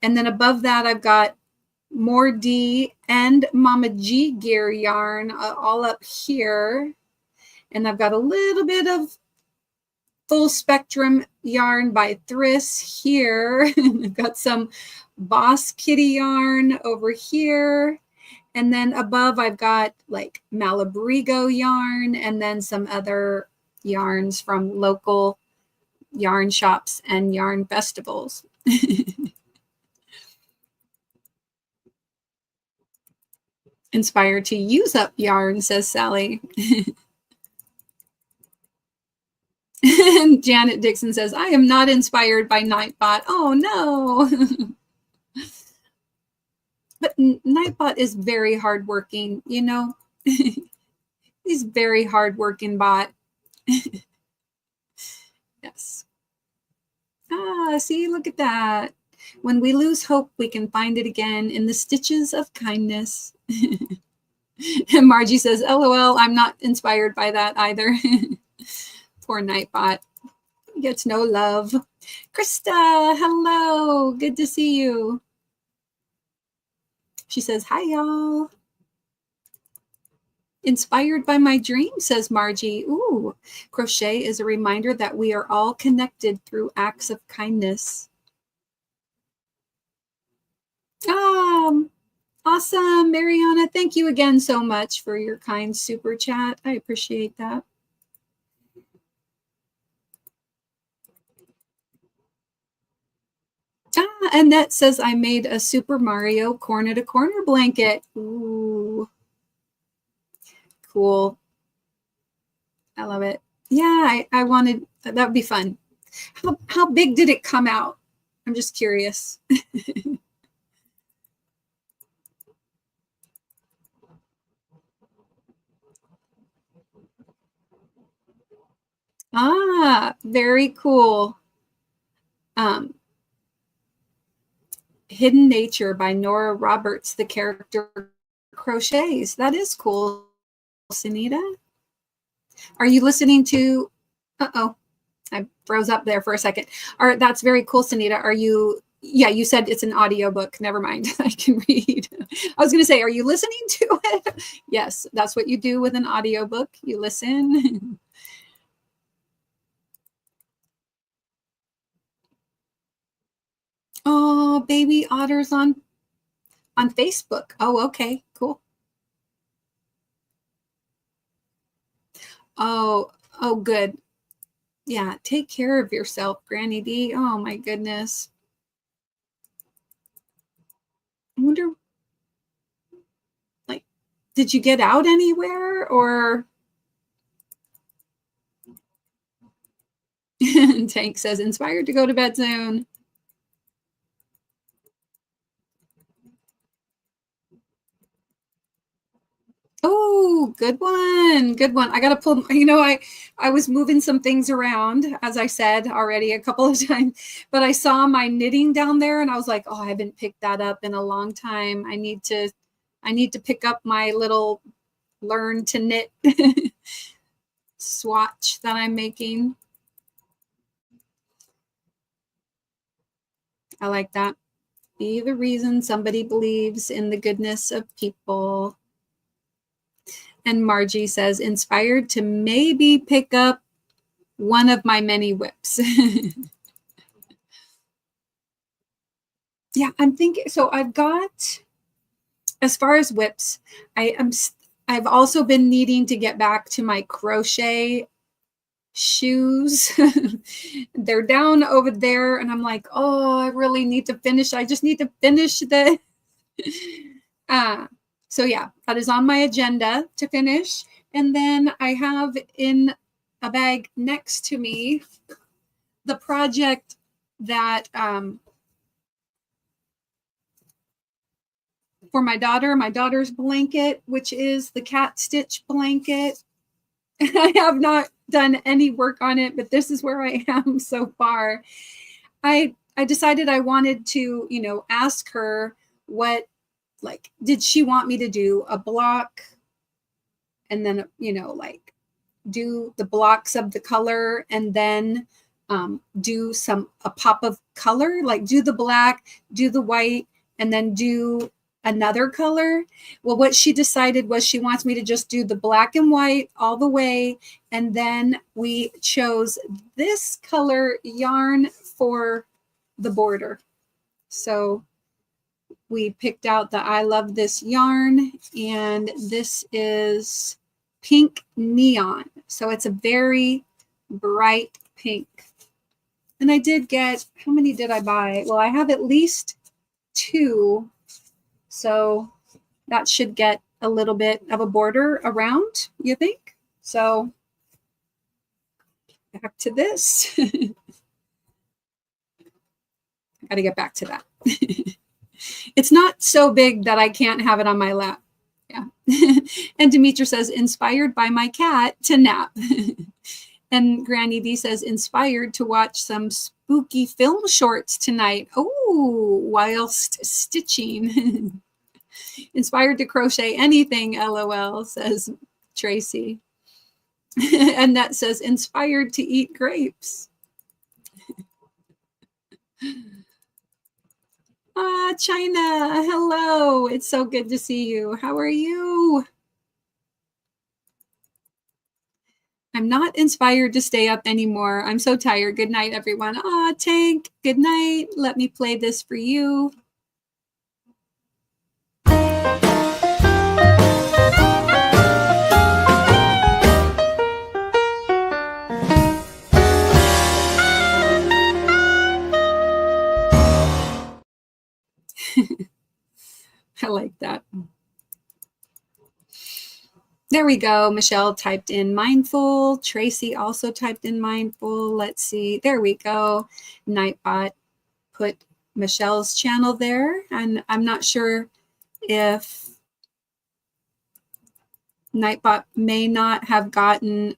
And then above that, I've got More D and Mama G gear yarn all up here. And I've got a little bit of full spectrum yarn by Thriss here. I've got some Boss Kitty yarn over here. And then above I've got like Malabrigo yarn and then some other yarns from local yarn shops and yarn festivals. Inspired to use up yarn, says Sally. And Janet Dixon says, I am not inspired by Nightbot. Oh, no. But Nightbot is very hardworking, you know. He's very hardworking bot. Yes. Ah, see, look at that. When we lose hope, we can find it again in the stitches of kindness. And Margie says, LOL, I'm not inspired by that either. Poor Nightbot. He gets no love. Krista, hello. Good to see you. She says, hi, y'all. Inspired by my dream, says Margie. Ooh, crochet is a reminder that we are all connected through acts of kindness. Awesome, Mariana. Thank you again so much for your kind super chat. I appreciate that. Annette says I made a Super Mario corner to corner blanket. Ooh, cool. I love it. Yeah, I wanted, that would be fun. How big did it come out? I'm just curious. Very cool. Hidden Nature by Nora Roberts, the character crochets. That is cool, Sunita. Are you listening to, I froze up there for a second. That's very cool, Sunita. Are you, yeah, you said it's an audiobook. Never mind, I can read. I was gonna say, are you listening to it? Yes, that's what you do with an audiobook. You listen. Oh, baby otters on Facebook. Oh, okay, cool. Oh, good. Yeah, take care of yourself, Granny D. Oh my goodness. I wonder, like, did you get out anywhere or? Tank says, inspired to go to bed soon. Oh, good one. Good one. I got to pull, you know, I was moving some things around, as I said already a couple of times, but I saw my knitting down there and I was like, oh, I haven't picked that up in a long time. I need to pick up my little learn to knit swatch that I'm making. I like that. Be the reason somebody believes in the goodness of people. And Margie says, inspired to maybe pick up one of my many whips. Yeah, I'm thinking, so I've got, as far as whips, I've also been needing to get back to my crochet shoes. They're down over there and I'm like, oh, I really need to finish. I just need to finish the so yeah, that is on my agenda to finish. And then I have in a bag next to me the project that for my daughter's blanket, which is the cat stitch blanket. I have not done any work on it, but this is where I am so far. I decided I wanted to, you know, ask her what, like, did she want me to do a block and then, you know, like do the blocks of the color and then do a pop of color, like do the black, do the white, and then do another color. Well, what she decided was she wants me to just do the black and white all the way. And then we chose this color yarn for the border. So we picked out the I Love This yarn, and this is pink neon. So it's a very bright pink. And I did get, how many did I buy? Well, I have at least 2. So that should get a little bit of a border around, you think? So back to this. I got to get back to that. It's not so big that I can't have it on my lap. Yeah. And Demetra says, inspired by my cat to nap. And Granny D says, inspired to watch some spooky film shorts tonight. Oh, whilst stitching. Inspired to crochet anything, LOL, says Tracy. And that says, inspired to eat grapes. China, hello. It's so good to see you. How are you? I'm not inspired to stay up anymore. I'm so tired. Good night, everyone. Tank, good night. Let me play this for you. I like that. There we go. Michelle typed in mindful. Tracy also typed in mindful. Let's see. There we go. Nightbot put Michelle's channel there. And I'm not sure if Nightbot may not have gotten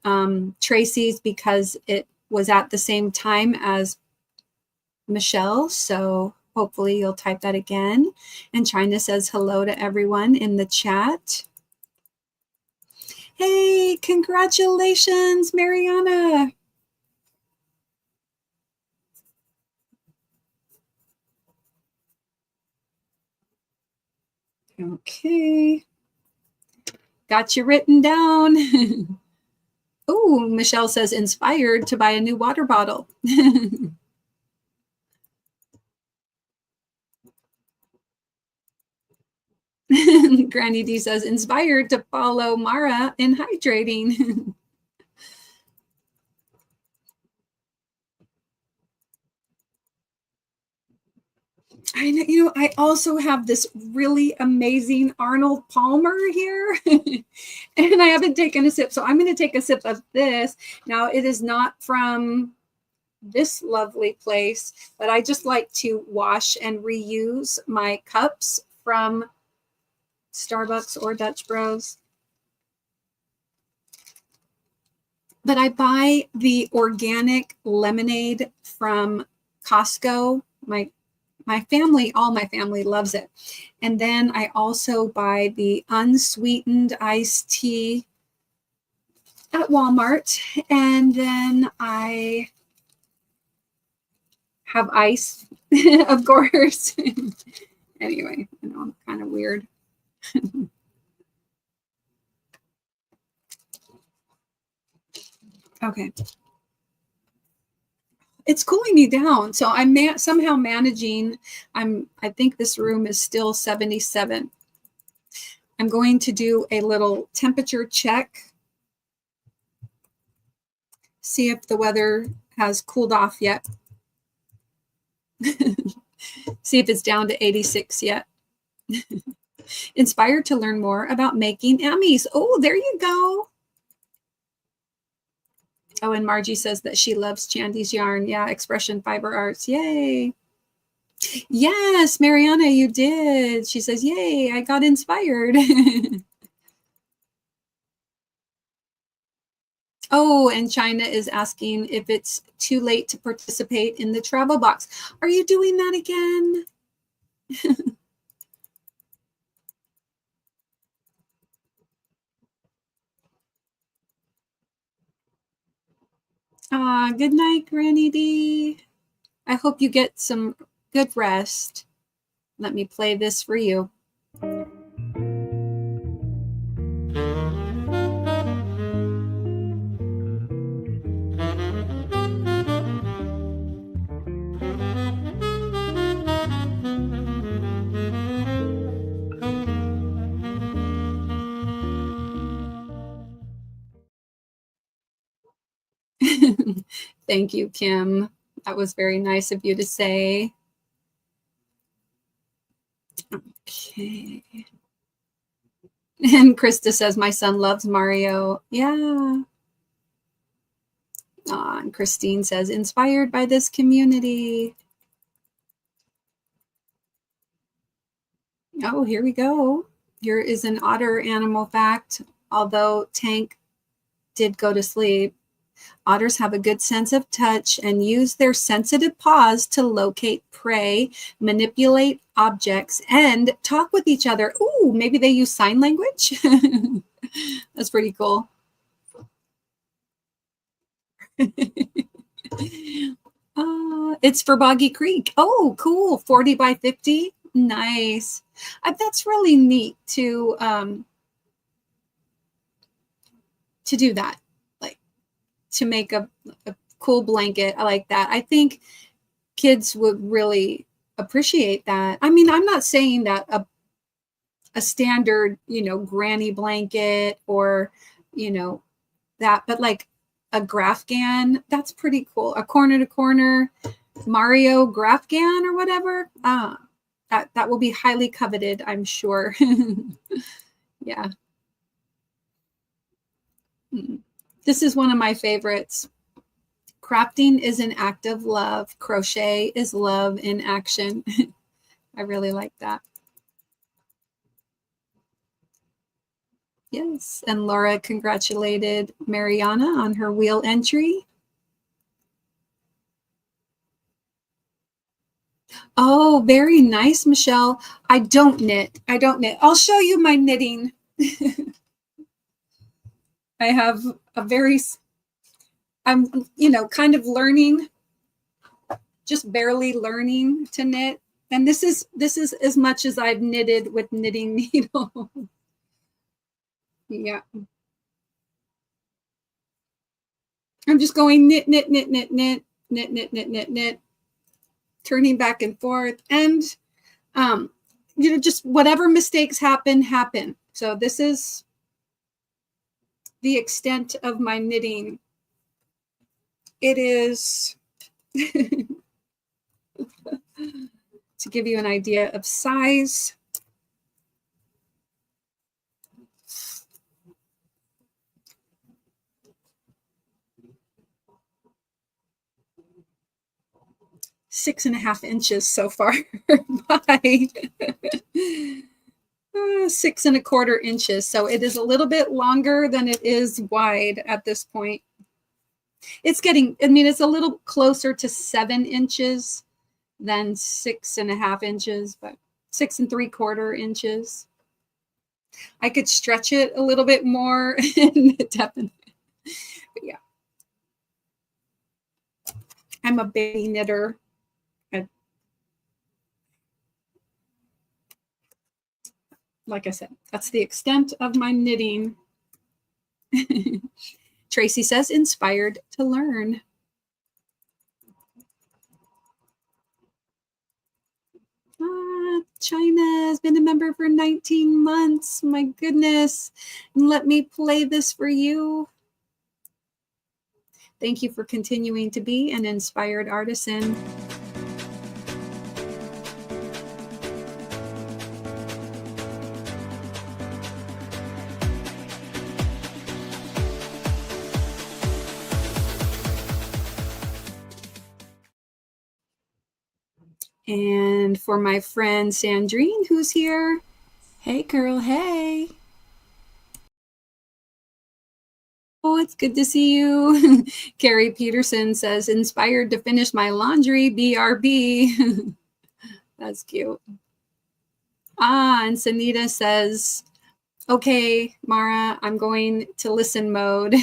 Tracy's because it was at the same time as Michelle. So hopefully you'll type that again. And China says hello to everyone in the chat. Hey, congratulations, Mariana. Okay. Got you written down. Oh, Michelle says inspired to buy a new water bottle. Granny D says inspired to follow Mara in hydrating. I know, you know, I also have this really amazing Arnold Palmer here, and I haven't taken a sip. So I'm going to take a sip of this. Now, it is not from this lovely place, but I just like to wash and reuse my cups from Starbucks or Dutch Bros. But I buy the organic lemonade from Costco. My family, all my family loves it. And then I also buy the unsweetened iced tea at Walmart. And then I have ice, of course. Anyway, you know, I'm kind of weird. Okay. It's cooling me down. So I'm somehow managing. I think this room is still 77. I'm going to do a little temperature check. See if the weather has cooled off yet. See if it's down to 86 yet. Inspired to learn more about making Emmys. Oh, there you go. Oh, and Margie says that she loves Chandy's yarn. Yeah, Expression Fiber Arts. Yay. Yes, Mariana, you did. She says, yay, I got inspired. Oh, and China is asking if it's too late to participate in the travel box. Are you doing that again? Good night, Granny D. I hope you get some good rest. Let me play this for you. Thank you, Kim. That was very nice of you to say. Okay. And Krista says, my son loves Mario. Yeah. And Christine says, inspired by this community. Oh, here we go. Here is an otter animal fact. Although Tank did go to sleep, otters have a good sense of touch and use their sensitive paws to locate prey, manipulate objects, and talk with each other. Ooh, maybe they use sign language. That's pretty cool. It's for Boggy Creek. Oh, cool. 40 by 50. Nice. That's really neat to do that, like to make a cool blanket. I like that. I think kids would really appreciate that. I mean, I'm not saying that a standard, granny blanket or, that, but like a Graphgan, that's pretty cool. A corner to corner Mario Graphgan or whatever. That will be highly coveted, I'm sure. Yeah. This is one of my favorites. Crafting is an act of love. Crochet is love in action. I really like that. Yes. And Laura congratulated Mariana on her wheel entry. Oh, very nice, Michelle. I don't knit. I'll show you my knitting. I have I'm, kind of learning, just barely learning to knit. And this is as much as I've knitted with knitting needle. Yeah. I'm just going knit, knit, knit, knit, knit, knit, knit, knit, knit, knit, turning back and forth. And, just whatever mistakes happen. So this is the extent of my knitting. It is, to give you an idea of size, six and a half inches so far by 6 1/4 inches. So it is a little bit longer than it is wide at this point. It's getting, it's a little closer to 7 inches than 6 1/2 inches, but 6 3/4 inches. I could stretch it a little bit more. Definitely. But yeah. I'm a baby knitter. Like I said, that's the extent of my knitting. Tracy says, inspired to learn. China has been a member for 19 months. My goodness. And let me play this for you. Thank you for continuing to be an inspired artisan. And for my friend Sandrine, who's here. Hey, girl. Hey. Oh, it's good to see you. Carrie Peterson says, inspired to finish my laundry, BRB. That's cute. And Sanita says, okay, Mara, I'm going to listen mode.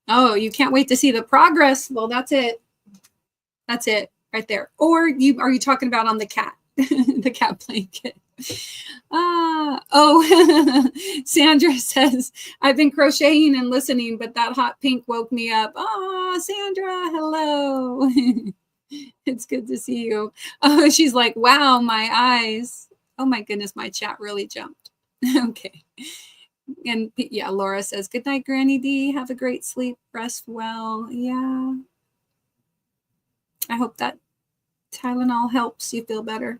Oh, you can't wait to see the progress. Well, that's it. That's it right there. Or are you talking about on the cat, the cat blanket? Sandra says, I've been crocheting and listening, but that hot pink woke me up. Oh, Sandra, hello. It's good to see you. Oh, she's like, wow, my eyes. Oh my goodness, my chat really jumped. Okay. And yeah, Laura says, good night, Granny D. Have a great sleep. Rest well. Yeah. I hope that Tylenol helps you feel better.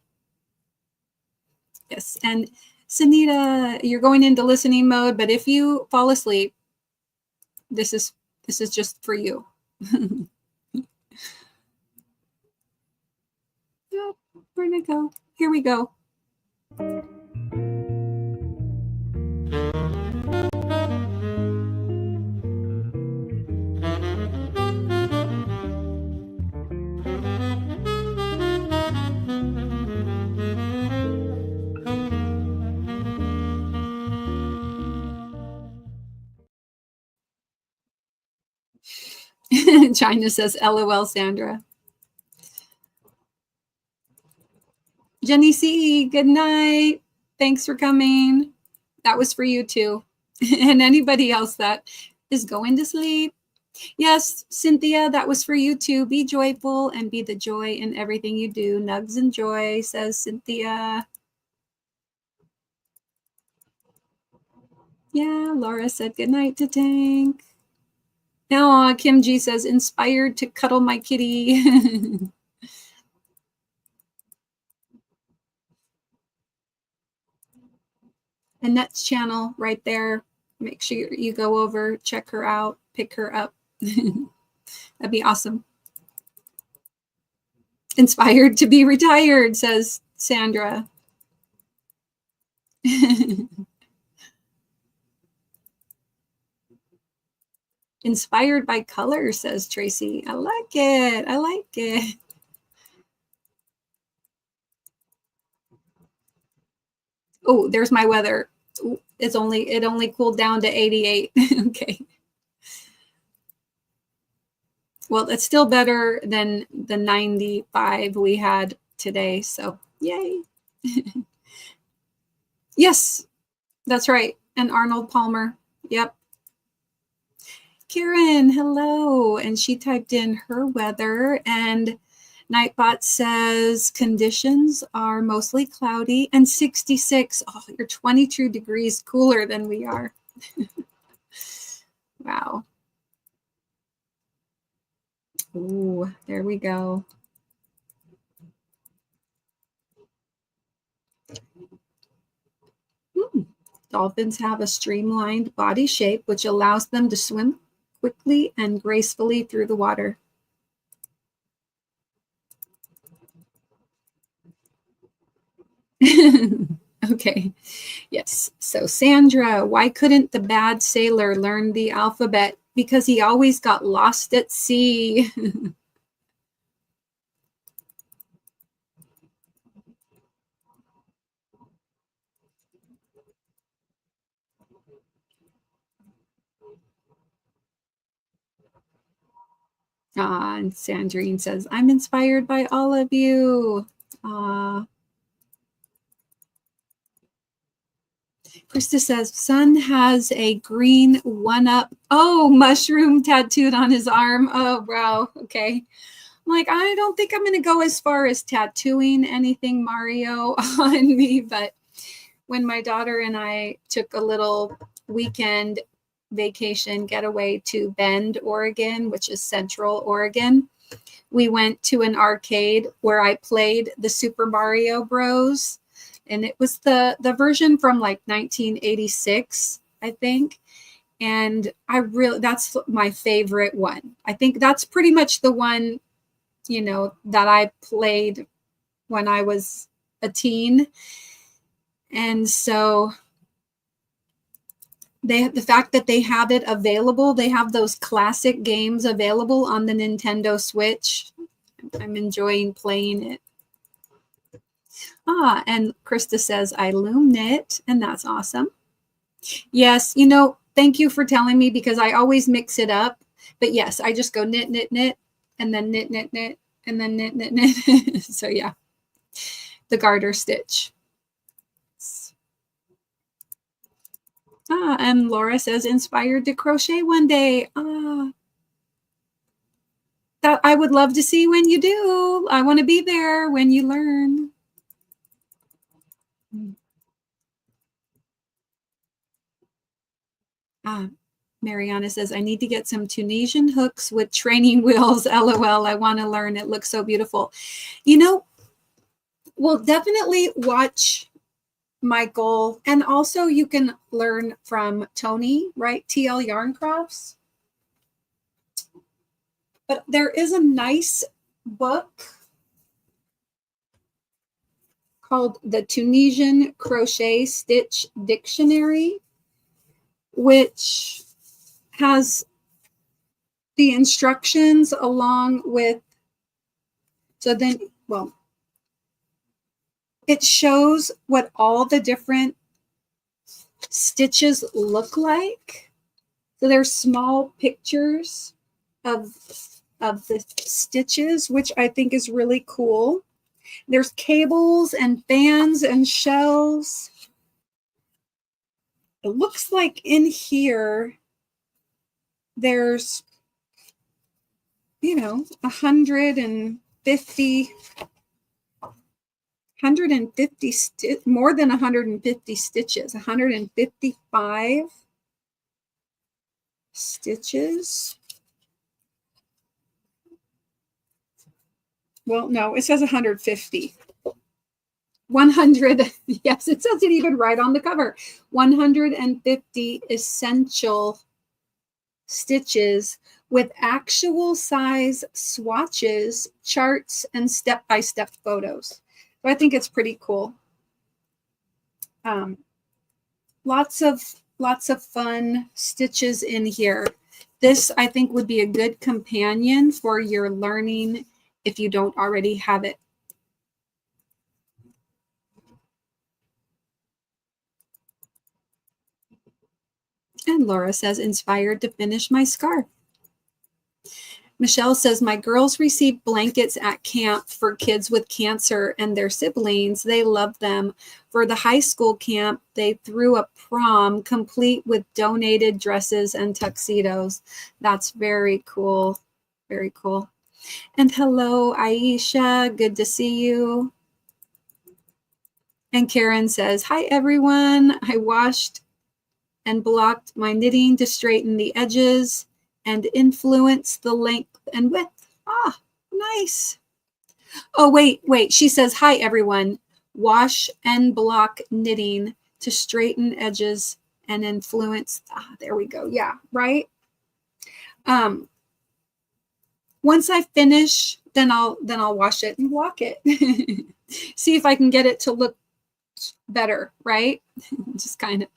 Yes. And Sunita, you're going into listening mode, but if you fall asleep, this is just for you. Yep, where'd it go? Here we go. China says, LOL, Sandra. Jenny C, good night. Thanks for coming. That was for you too. And anybody else that is going to sleep. Yes, Cynthia, that was for you too. Be joyful and be the joy in everything you do. Nugs and joy, says Cynthia. Yeah, Laura said good night to Tank. Now, Kim G says, inspired to cuddle my kitty. Annette's channel right there. Make sure you go over, check her out, pick her up. That'd be awesome. Inspired to be retired, says Sandra. Inspired by color, says Tracy. I like it. I like it. Oh, there's my weather. It only cooled down to 88. Okay. Well, it's still better than the 95 we had today. So yay. Yes, that's right. And Arnold Palmer. Yep. Karen, hello. And she typed in her weather, and Nightbot says conditions are mostly cloudy and 66. Oh, you're 22 degrees cooler than we are. Wow. Ooh, there we go. Dolphins have a streamlined body shape, which allows them to swim quickly and gracefully through the water. Okay. Yes. So Sandra, why couldn't the bad sailor learn the alphabet? Because he always got lost at sea. And Sandrine says, I'm inspired by all of you. Krista says, son has a green 1UP. Oh, mushroom tattooed on his arm. Oh, wow. Okay. I'm like, I don't think I'm going to go as far as tattooing anything Mario on me. But when my daughter and I took a little weekend vacation getaway to Bend, Oregon, which is Central Oregon, we went to an arcade where I played the Super Mario Bros. And it was the version from like 1986, I think. And that's my favorite one. I think that's pretty much the one, that I played when I was a teen. And so the fact that they have it available, they have those classic games available on the Nintendo Switch. I'm enjoying playing it. And Krista says, I loom knit, and that's awesome. Yes, thank you for telling me, because I always mix it up. But yes, I just go knit, knit, knit, and then knit, knit, knit, and then knit, knit, knit. So yeah, the garter stitch. And Laura says, inspired to crochet one day. That I would love to see when you do. I want to be there when you learn. Mariana says, I need to get some Tunisian hooks with training wheels. LOL. I want to learn. It looks so beautiful. You know, we'll definitely watch Michael. And also you can learn from Tony, right? TL Yarn Crafts. But there is a nice book called the Tunisian Crochet Stitch Dictionary, which has the instructions along with, so then, well, it shows what all the different stitches look like. So there's small pictures of the stitches, which I think is really cool. There's cables and fans and shells. It looks like in here there's, you know, 150 more than 150 stitches, 155 stitches. Well, no, it says 150. 100, yes, it says it even right on the cover. 150 essential stitches with actual size swatches, charts, and step-by-step photos. So I think it's pretty cool. Lots of fun stitches in here. This, I think, would be a good companion for your learning if you don't already have it. And Laura says, inspired to finish my scarf. Michelle says, my girls received blankets at camp for kids with cancer and their siblings. They love them. For the high school camp, they threw a prom complete with donated dresses and tuxedos. That's very cool. Very cool. And hello, Aisha. Good to see you. And Karen says, hi, everyone. I washed and blocked my knitting to straighten the edges and influence the length and width. Ah, nice. Oh, wait. She says, hi, everyone. Wash and block knitting to straighten edges and influence. Ah, there we go. Yeah, right. Once I finish, then I'll wash it and block it. See if I can get it to look better, right? Just kind of,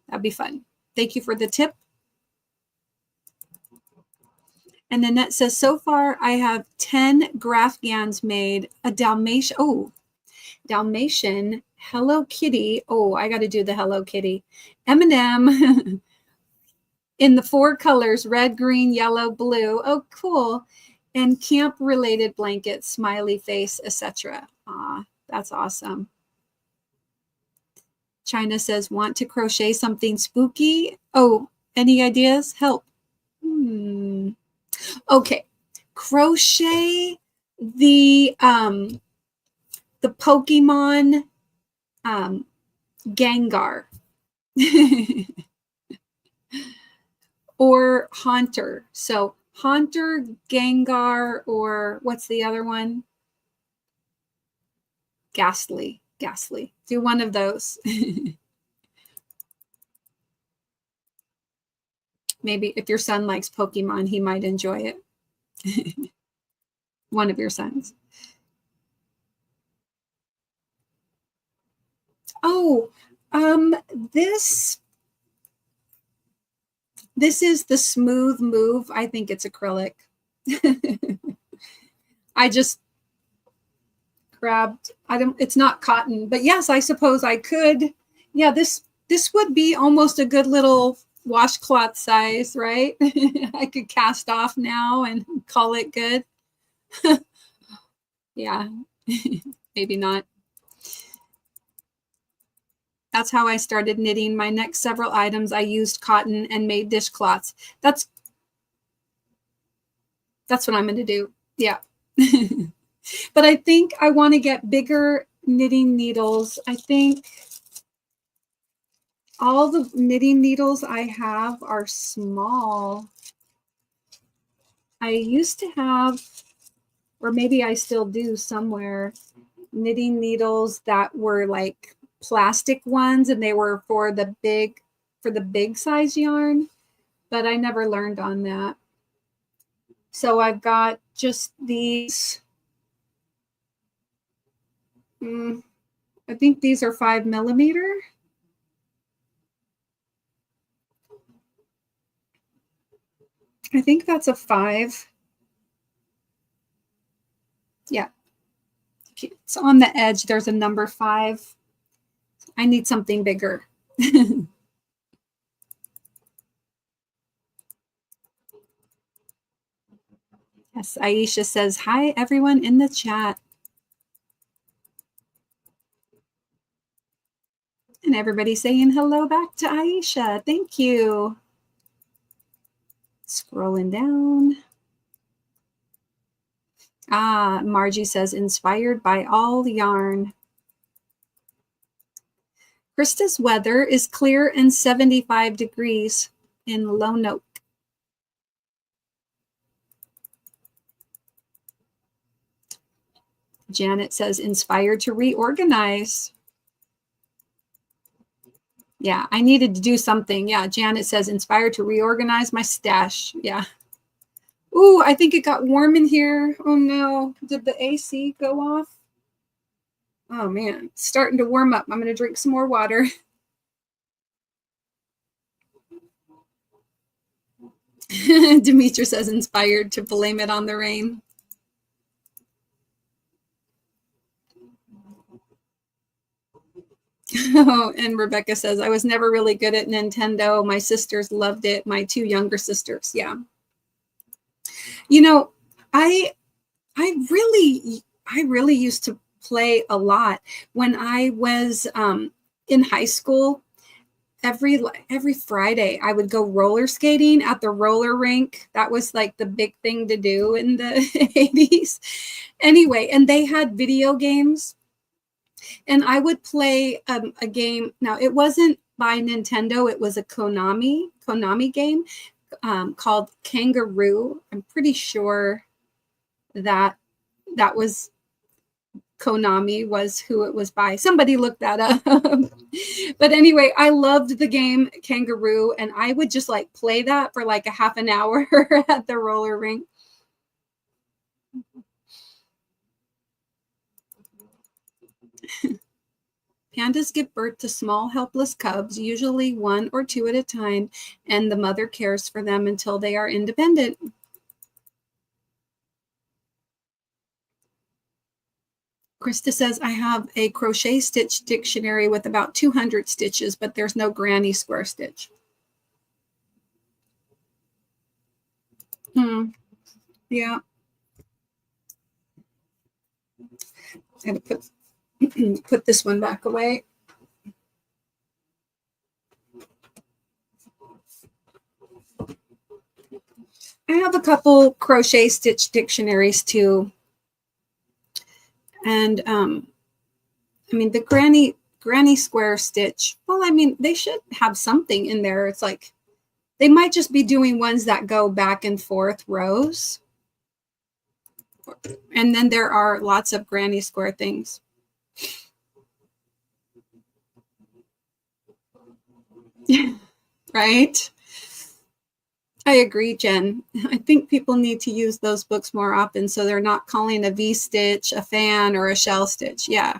that'd be fun. Thank you for the tip. And Nanette says, so far I have 10 graph gowns made, a Dalmatian, Dalmatian, Hello Kitty. Oh, I got to do the Hello Kitty. M&M in the 4 colors, red, green, yellow, blue. Oh, cool. And camp-related blankets, smiley face, etc. Ah, that's awesome. China says, want to crochet something spooky? Oh, any ideas? Help. Okay, crochet the Pokemon Gengar or Haunter. So Haunter, Gengar, or what's the other one? Ghastly. Do one of those. Maybe if your son likes Pokemon, he might enjoy it. One of your sons. Oh, this is the Smooth Move. I think it's acrylic. I just grabbed, it's not cotton, but yes, I suppose I could. Yeah, this would be almost a good little washcloth size, right? I could cast off now and call it good. Yeah, maybe not. That's how I started knitting. My next several items, I used cotton and made dishcloths. That's what I'm going to do. Yeah. But I think I want to get bigger knitting needles. I think all the knitting needles I have are small. I used to have, or maybe I still do somewhere, knitting needles that were like plastic ones, and they were for the big size yarn, but I never learned on that. So I've got just these. I think these are 5mm. I think that's a 5. Yeah. It's on the edge. There's a number 5. I need something bigger. Yes, Aisha says, hi, everyone in the chat. And everybody saying hello back to Aisha. Thank you. Scrolling down. Margie says, inspired by all yarn. Krista's weather is clear and 75 degrees in Lonoke. Janet says, inspired to reorganize. Yeah, I needed to do something. Yeah, Janet says, inspired to reorganize my stash. Yeah. Ooh, I think it got warm in here. Oh no, did the AC go off? Oh man, it's starting to warm up. I'm going to drink some more water. Demetra says, inspired to blame it on the rain. Oh, and Rebecca says, I was never really good at Nintendo. My sisters loved it. My 2 younger sisters. Yeah. You know, I really used to play a lot when I was in high school. Every Friday I would go roller skating at the roller rink. That was like the big thing to do in the 80s. Anyway, and they had video games, and I would play a game. Now, it wasn't by Nintendo. It was a Konami game called Kangaroo. I'm pretty sure that was Konami was who it was by. Somebody looked that up. But anyway, I loved the game Kangaroo, and I would just like play that for like a half an hour at the roller rink. Pandas give birth to small, helpless cubs, usually 1 or 2 at a time, and the mother cares for them until they are independent. Krista says, I have a crochet stitch dictionary with about 200 stitches, but there's no granny square stitch. Yeah. I'm going to put this one back away. I have a couple crochet stitch dictionaries too. And I mean, the granny square stitch, well, I mean, they should have something in there. It's like they might just be doing ones that go back and forth rows. And then there are lots of granny square things. Right? I agree, Jen. I think people need to use those books more often so they're not calling a V-stitch a fan or a shell stitch. Yeah.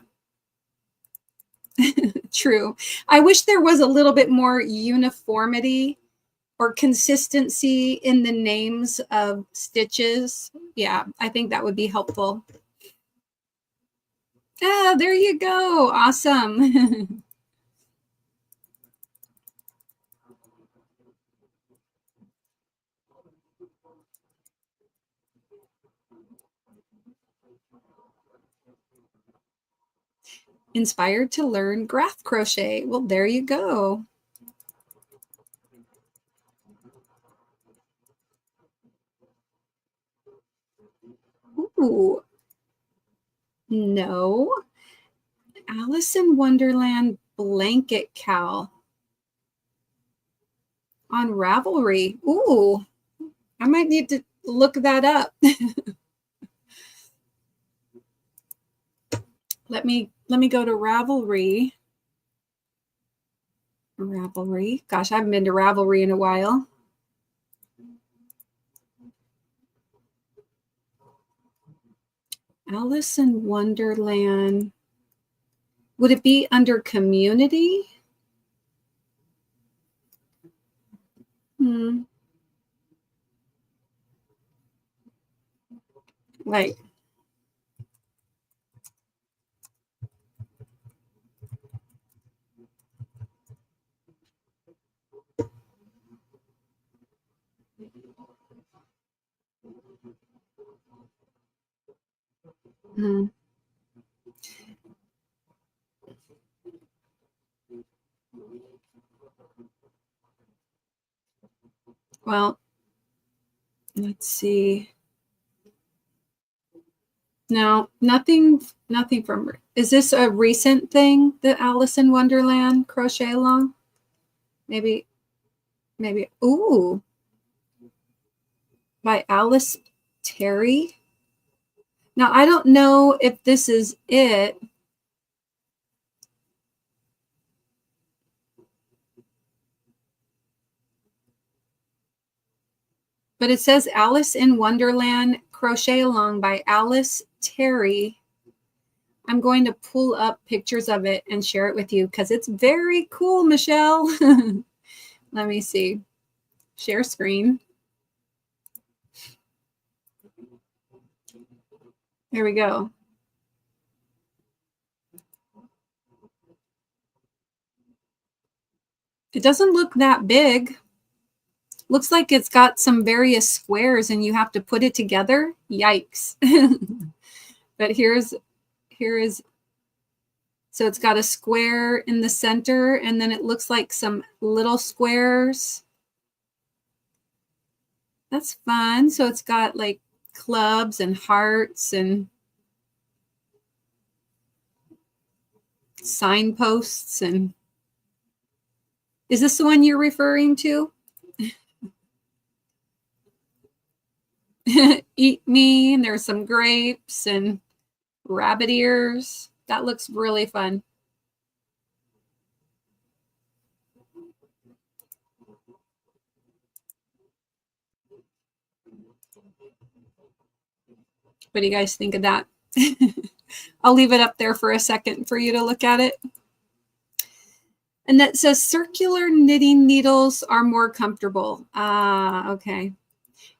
True. I wish there was a little bit more uniformity or consistency in the names of stitches. Yeah, I think that would be helpful. Ah, there you go. Awesome. Inspired to learn graph crochet. Well, there you go. Ooh. No. Alice in Wonderland blanket cowl. on Ravelry. Ooh, I might need to look that up. Let me go to Ravelry. Ravelry. Gosh, I haven't been to Ravelry in a while. Alice in Wonderland. Would it be under community? Right. Well, let's see. No, nothing from, is this a recent thing, the Alice in Wonderland crochet along? Maybe, ooh, by Alice Terry. Now, I don't know if this is it. But it says Alice in Wonderland Crochet Along by Alice Terry. I'm going to pull up pictures of it and share it with you because it's very cool, Michelle. Let me see. Share screen. There we go. It doesn't look that big. Looks like it's got some various squares and you have to put it together. Yikes. But here is, so it's got a square in the center and then it looks like some little squares. That's fun. So it's got like clubs and hearts and signposts. And is this the one you're referring to? Eat me, and there's some grapes and rabbit ears. That looks really fun. What do you guys think of that? I'll leave it up there for a second for you to look at it. And that says circular knitting needles are more comfortable. Okay.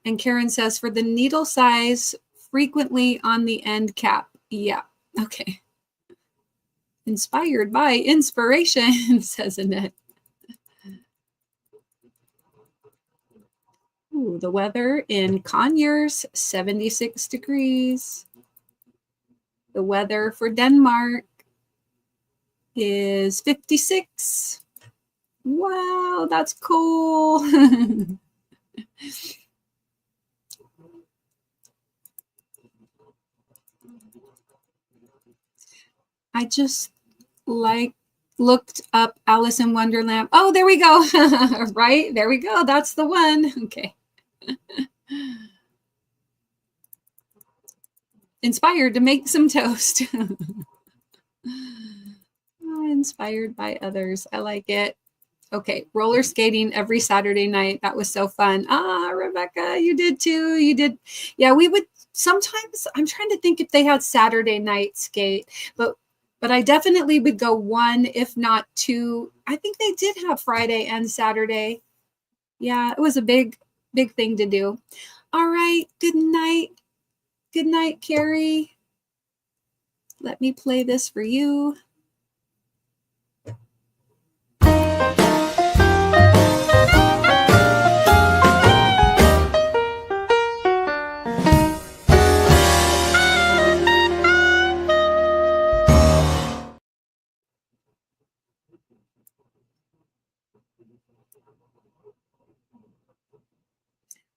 And Karen says for the needle size, frequently on the end cap. Yeah. Okay. Inspired by inspiration, says Annette. Ooh, the weather in Conyers, 76 degrees. The weather for Denmark is 56. Wow, that's cool. I just looked up Alice in Wonderland. Oh, there we go. Right, there we go. That's the one. Okay. Inspired to make some toast. Inspired by others. I like it. Okay, roller skating every Saturday night. That was so fun. Rebecca, you did too. You did. Yeah, we would sometimes. I'm trying to think if they had Saturday night skate, but I definitely would go one, if not two. I think they did have Friday and Saturday. Yeah, it was a big thing to do. All right, good night. Good night, Carrie. Let me play this for you.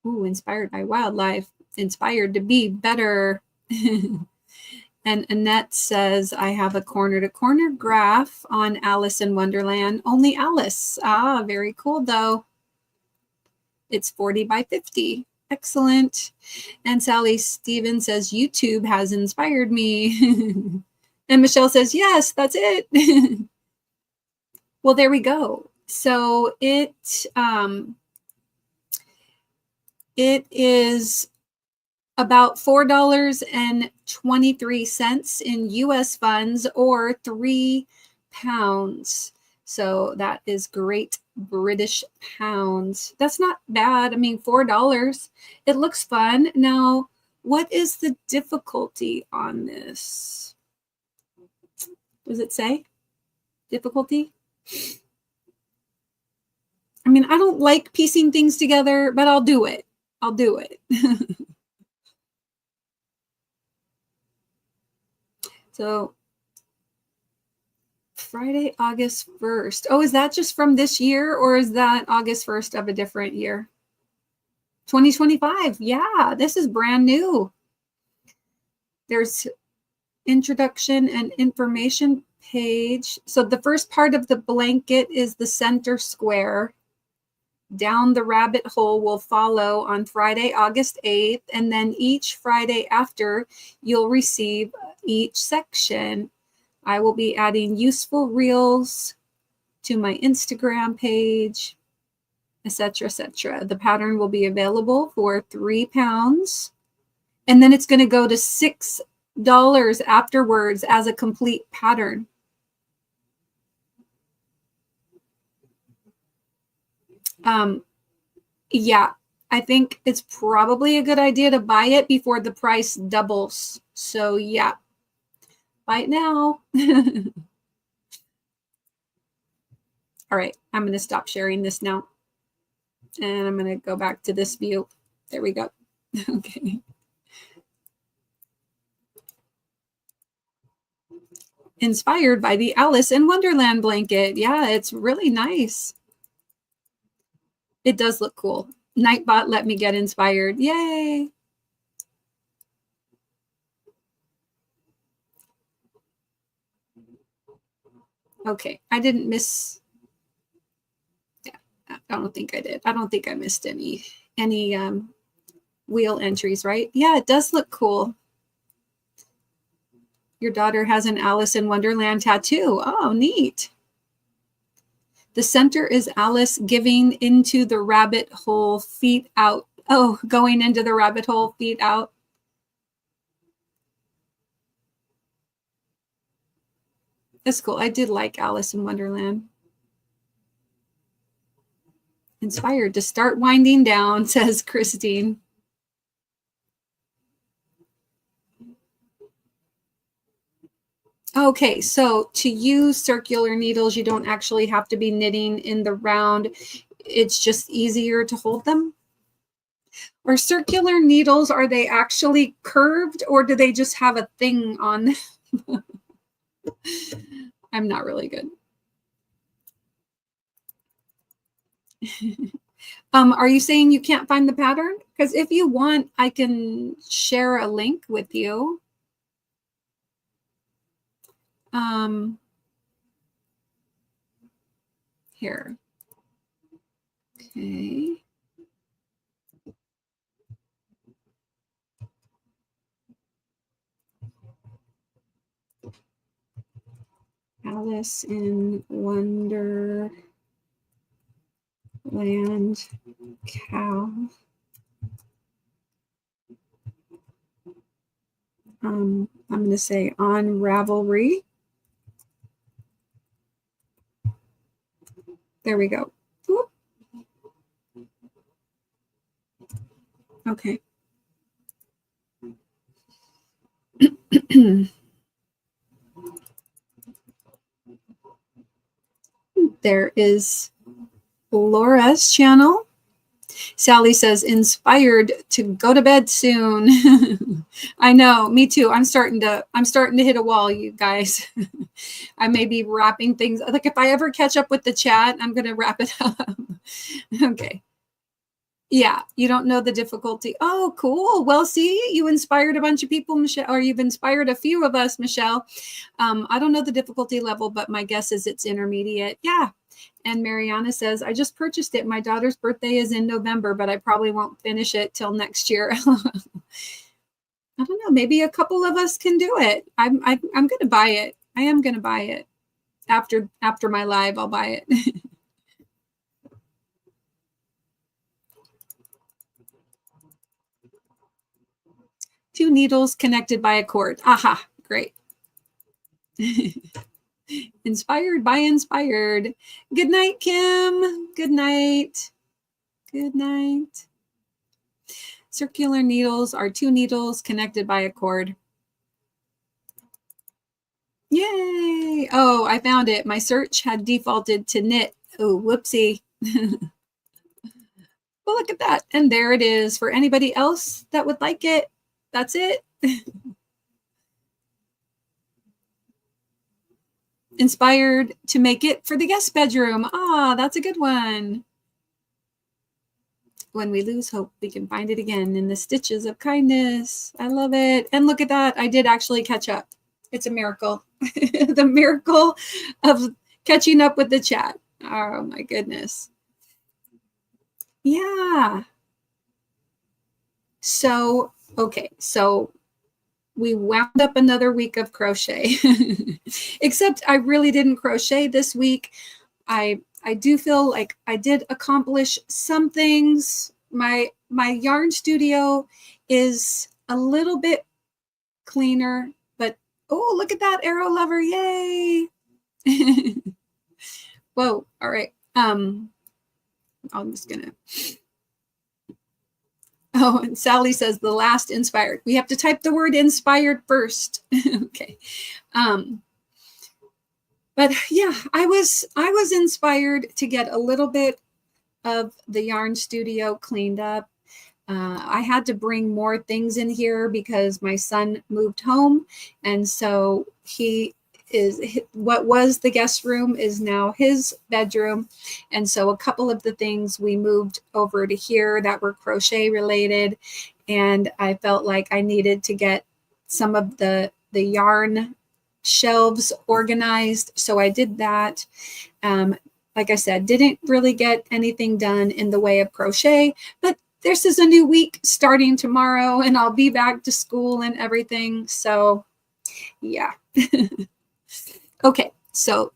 Ooh, inspired by wildlife, inspired to be better. And Annette says, I have a corner-to-corner graph on Alice in Wonderland. Only Alice. Very cool, though. It's 40 by 50. Excellent. And Sally Stevens says, YouTube has inspired me. And Michelle says, yes, that's it. Well, there we go. So it is about $4.23 in US funds, or £3. So that is great British pounds. That's not bad. I mean, $4. It looks fun. Now, what is the difficulty on this? Does it say difficulty? I mean, I don't like piecing things together, but I'll do it. I'll do it. So Friday, August 1st. Oh, is that just from this year, or is that August 1st of a different year? 2025. Yeah, this is brand new. There's introduction and information page. So the first part of the blanket is the center square. Down the Rabbit Hole will follow on Friday, August 8th, and then each Friday after, you'll receive each section. I will be adding useful reels to my Instagram page, etc., etc. The pattern will be available for £3, and then it's going to go to $6 afterwards as a complete pattern. Yeah, I think it's probably a good idea to buy it before the price doubles. So yeah, buy it now. All right, I'm going to stop sharing this now. And I'm going to go back to this view. There we go. Okay. Inspired by the Alice in Wonderland blanket. Yeah, it's really nice. It does look cool. Nightbot let me get inspired. Yay. Okay, I didn't miss. Yeah, I don't think I did. I don't think I missed any wheel entries, right? Yeah, it does look cool. Your daughter has an Alice in Wonderland tattoo. Oh, neat. The center is Alice giving into the rabbit hole, feet out. Oh, going into the rabbit hole, feet out. That's cool. I did like Alice in Wonderland. Inspired to start winding down, says Christine. Okay, so to use circular needles, you don't actually have to be knitting in the round. It's just easier to hold them. Or circular needles, are they actually curved, or do they just have a thing on them? I'm not really good. Are you saying you can't find the pattern? Because if you want, I can share a link with you. Here. Okay. Alice in Wonderland cow. I'm going to say on Ravelry. There we go. Whoop. Okay. There is Laura's channel. Sally says, inspired to go to bed soon. I know, me too. I'm starting to hit a wall, you guys. I may be wrapping things. Like if I ever catch up with the chat, I'm going to wrap it up. Okay. Yeah, you don't know the difficulty. Oh, cool. Well, see, you inspired a bunch of people, Michelle, or you've inspired a few of us, Michelle. I don't know the difficulty level, but my guess is it's intermediate. Yeah. And Mariana says, I just purchased it. My daughter's birthday is in November, but I probably won't finish it till next year. I don't know. Maybe a couple of us can do it. I'm going to buy it. I am going to buy it after my live. I'll buy it. Two needles connected by a cord. Aha, great. Inspired by inspired. Good night, Kim. Good night. Good night. Circular needles are two needles connected by a cord. Yay! Oh, I found it. My search had defaulted to knit. Oh, whoopsie. Well, look at that. And there it is. For anybody else that would like it, that's it. Inspired to make it for the guest bedroom. Ah, that's a good one. When we lose hope, we can find it again in the stitches of kindness. I love it. And look at that. I did actually catch up. It's a miracle. The miracle of catching up with the chat. Oh my goodness. Yeah. So, okay. So we wound up another week of crochet, except I really didn't crochet this week. I do feel like I did accomplish some things. My yarn studio is a little bit cleaner, but oh, look at that arrow lover. Yay. Whoa. All right. I'm just going to. Oh, and Sally says the last inspired. We have to type the word inspired first. Okay. But yeah, I was inspired to get a little bit of the yarn studio cleaned up. I had to bring more things in here because my son moved home. And so what was the guest room is now his bedroom. And so a couple of the things we moved over to here that were crochet related. And I felt like I needed to get some of the yarn shelves organized. So I did that. Like I said, didn't really get anything done in the way of crochet, but this is a new week starting tomorrow and I'll be back to school and everything. So yeah. Okay. So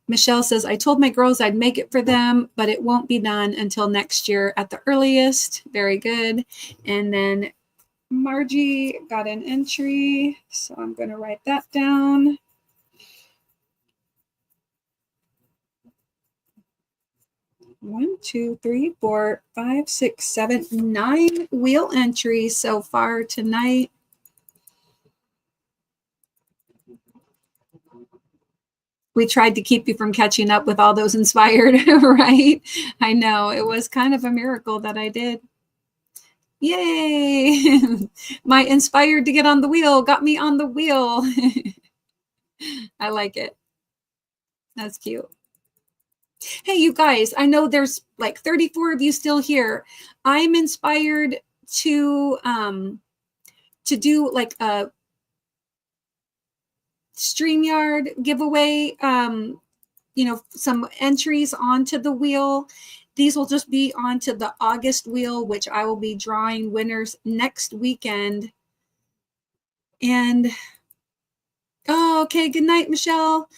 Michelle says, I told my girls I'd make it for them, but it won't be done until next year at the earliest. Very good. And then Margie got an entry. So I'm going to write that down. One, two, three, four, five, six, seven, 9 wheel entries so far tonight. We tried to keep you from catching up with all those inspired, right? I know it was kind of a miracle that I did. Yay! My inspired to get on the wheel got me on the wheel. I like it. That's cute. Hey, you guys, I know there's like 34 of you still here. I'm inspired to do like a StreamYard giveaway, some entries onto the wheel. These will just be onto the August wheel, which I will be drawing winners next weekend. And oh, okay, good night, Michelle.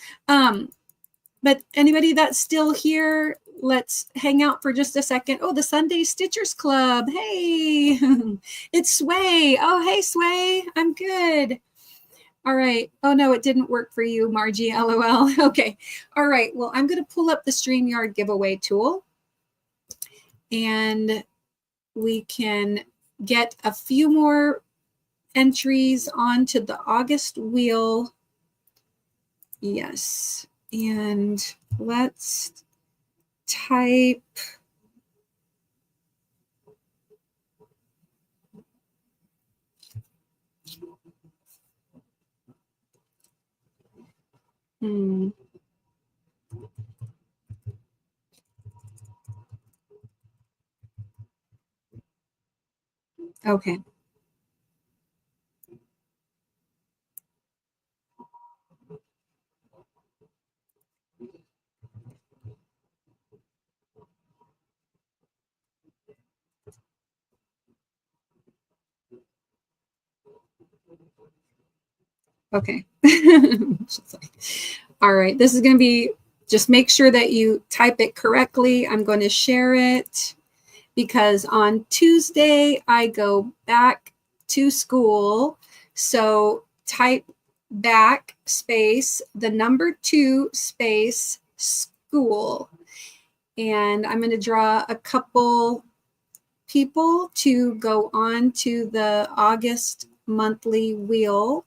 But anybody that's still here, let's hang out for just a second. Oh, the Sunday Stitchers Club. Hey, it's Sway. Oh, hey, Sway. I'm good. All right. Oh, no, it didn't work for you, Margie. LOL. Okay. All right. Well, I'm going to pull up the StreamYard giveaway tool. And we can get a few more entries onto the August wheel. Yes. And let's type Okay. Okay. All right. This is going to be, just make sure that you type it correctly. I'm going to share it because on Tuesday I go back to school. So type back space, the number 2 space school. And I'm going to draw a couple people to go on to the August monthly wheel,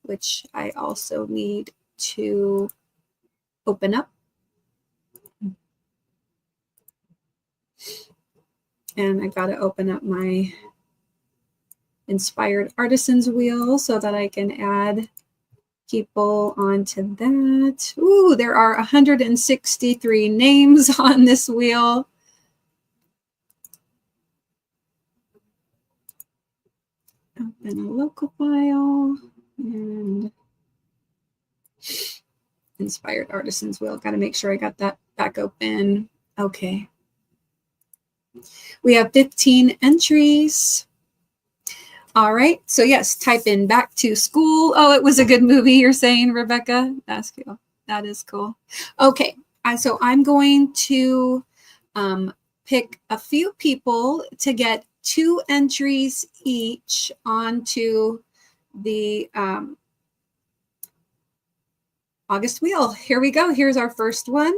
which I also need to open up. And I got to open up my Inspired Artisans wheel so that I can add people onto that. Ooh, there are 163 names on this wheel. Open a local file and Inspired Artisans wheel. Got to make sure I got that back open. Okay. We have 15 entries. All right. So yes, type in back to school. Oh, it was a good movie, you're saying, Rebecca. That's cool. That is cool. Okay. So I'm going to pick a few people to get 2 entries each onto the August wheel. Here we go. Here's our first one.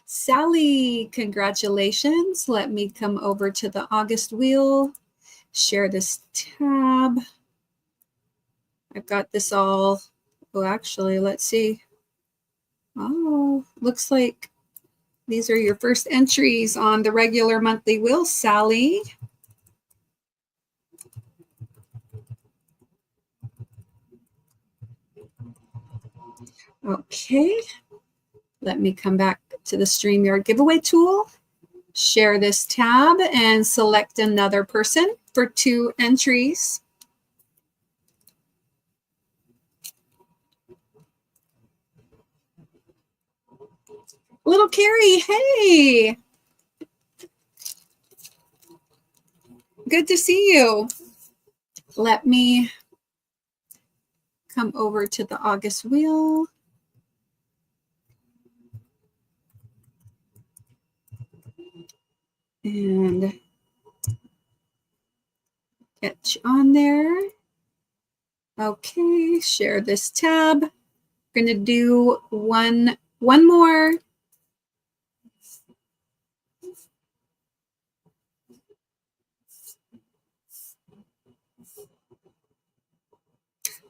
Sally, congratulations. Let me come over to the August wheel, share this tab. I've got this all, oh, actually, let's see. Oh, looks like these are your first entries on the regular monthly wheel, Sally. Okay, let me come back to the StreamYard giveaway tool, share this tab, and select another person for 2 entries. Little Carrie, hey! Good to see you. Let me come over to the August wheel. And get you on there. Okay, share this tab. We're going to do one more.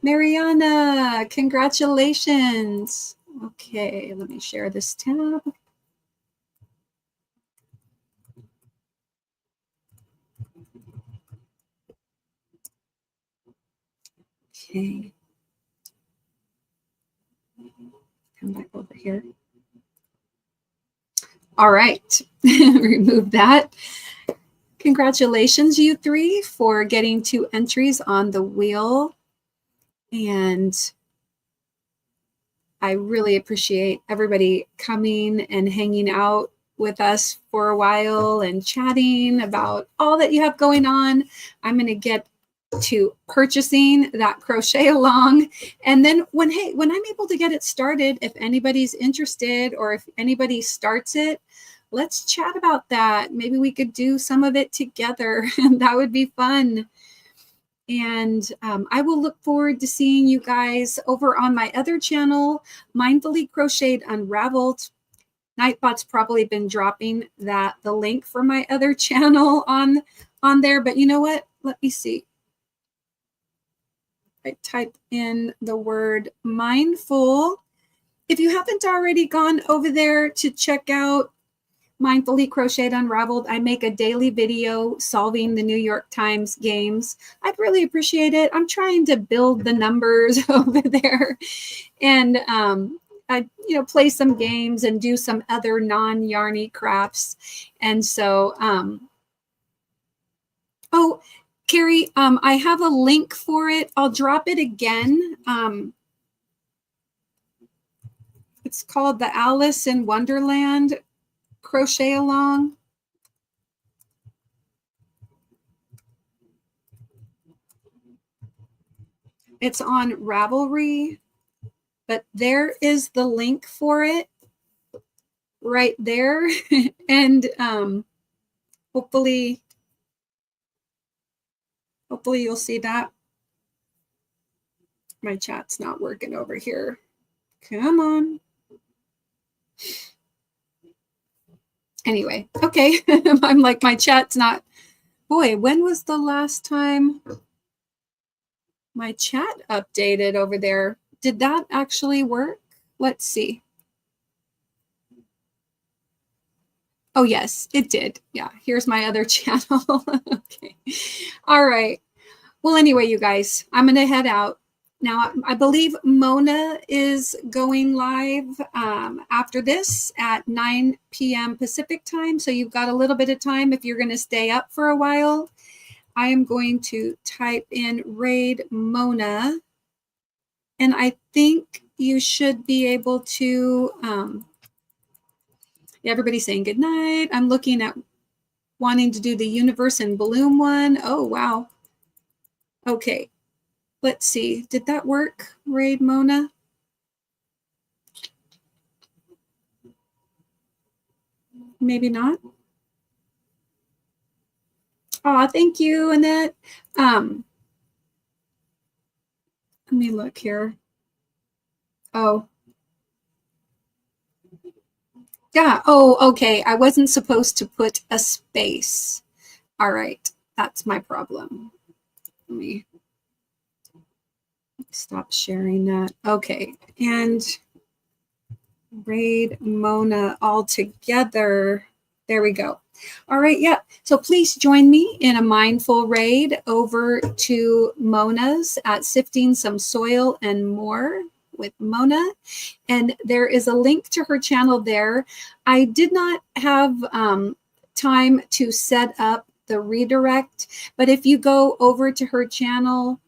Mariana, congratulations. Okay, let me share this tab. Okay. Come back over here. All right, remove that. Congratulations, you 3, for getting 2 entries on the wheel. And I really appreciate everybody coming and hanging out with us for a while and chatting about all that you have going on. I'm going to get to purchasing that crochet along. And then when I'm able to get it started, if anybody's interested or if anybody starts it, let's chat about that. Maybe we could do some of it together and that would be fun. And I will look forward to seeing you guys over on my other channel, Mindfully Crocheted Unraveled. Nightbot's probably been dropping the link for my other channel on there, but you know what? Let me see. I type in the word mindful. If you haven't already gone over there to check out Mindfully Crocheted Unraveled, I make a daily video solving the New York Times games. I'd really appreciate it. I'm trying to build the numbers over there and I play some games and do some other non-yarny crafts. And so oh, Carrie, I have a link for it. I'll drop it again. It's called the Alice in Wonderland crochet along. It's on Ravelry, but there is the link for it right there. And hopefully you'll see that. My chat's not working over here. Come on. Anyway, okay. I'm like, my chat's not. Boy, when was the last time my chat updated over there? Did that actually work? Let's see. Oh, yes, it did. Yeah, here's my other channel. Okay. All right. Well, anyway, you guys, I'm going to head out. Now, I believe Mona is going live after this at 9 p.m. Pacific time. So you've got a little bit of time if you're going to stay up for a while. I am going to type in raid Mona. And I think you should be able to, everybody's saying good night. I'm looking at wanting to do the universe and bloom one. Oh, wow. Okay. Let's see. Did that work, raid Mona? Maybe not. Oh, thank you, Annette. Let me look here. Oh. Yeah. Oh, okay. I wasn't supposed to put a space. All right. That's my problem. Let me stop sharing that. Okay. And raid Mona all together. There we go. All right. Yeah. So please join me in a mindful raid over to Mona's at Sifting Some Soil and More with Mona. And there is a link to her channel there. I did not have time to set up the redirect, but if you go over to her channel,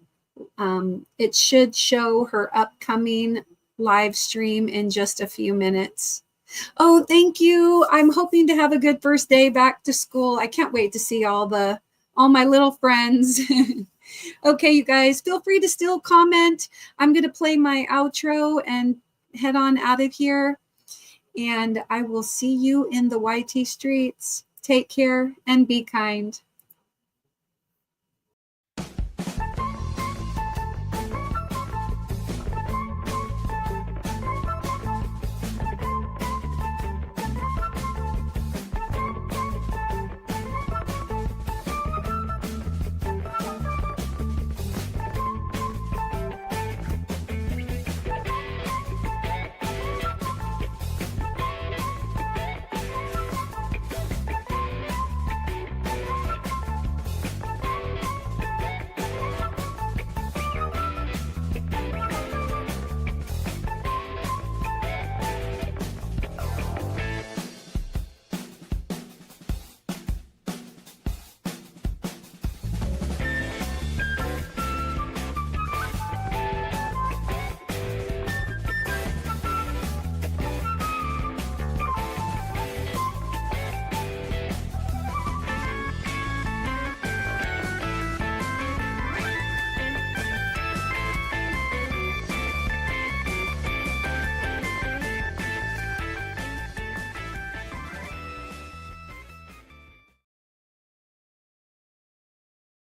it should show her upcoming live stream in just a few minutes. Oh, thank you. I'm hoping to have a good first day back to school. I can't wait to see all my little friends. Okay, you guys, feel free to still comment. I'm going to play my outro and head on out of here. And I will see you in the YT streets. Take care and be kind.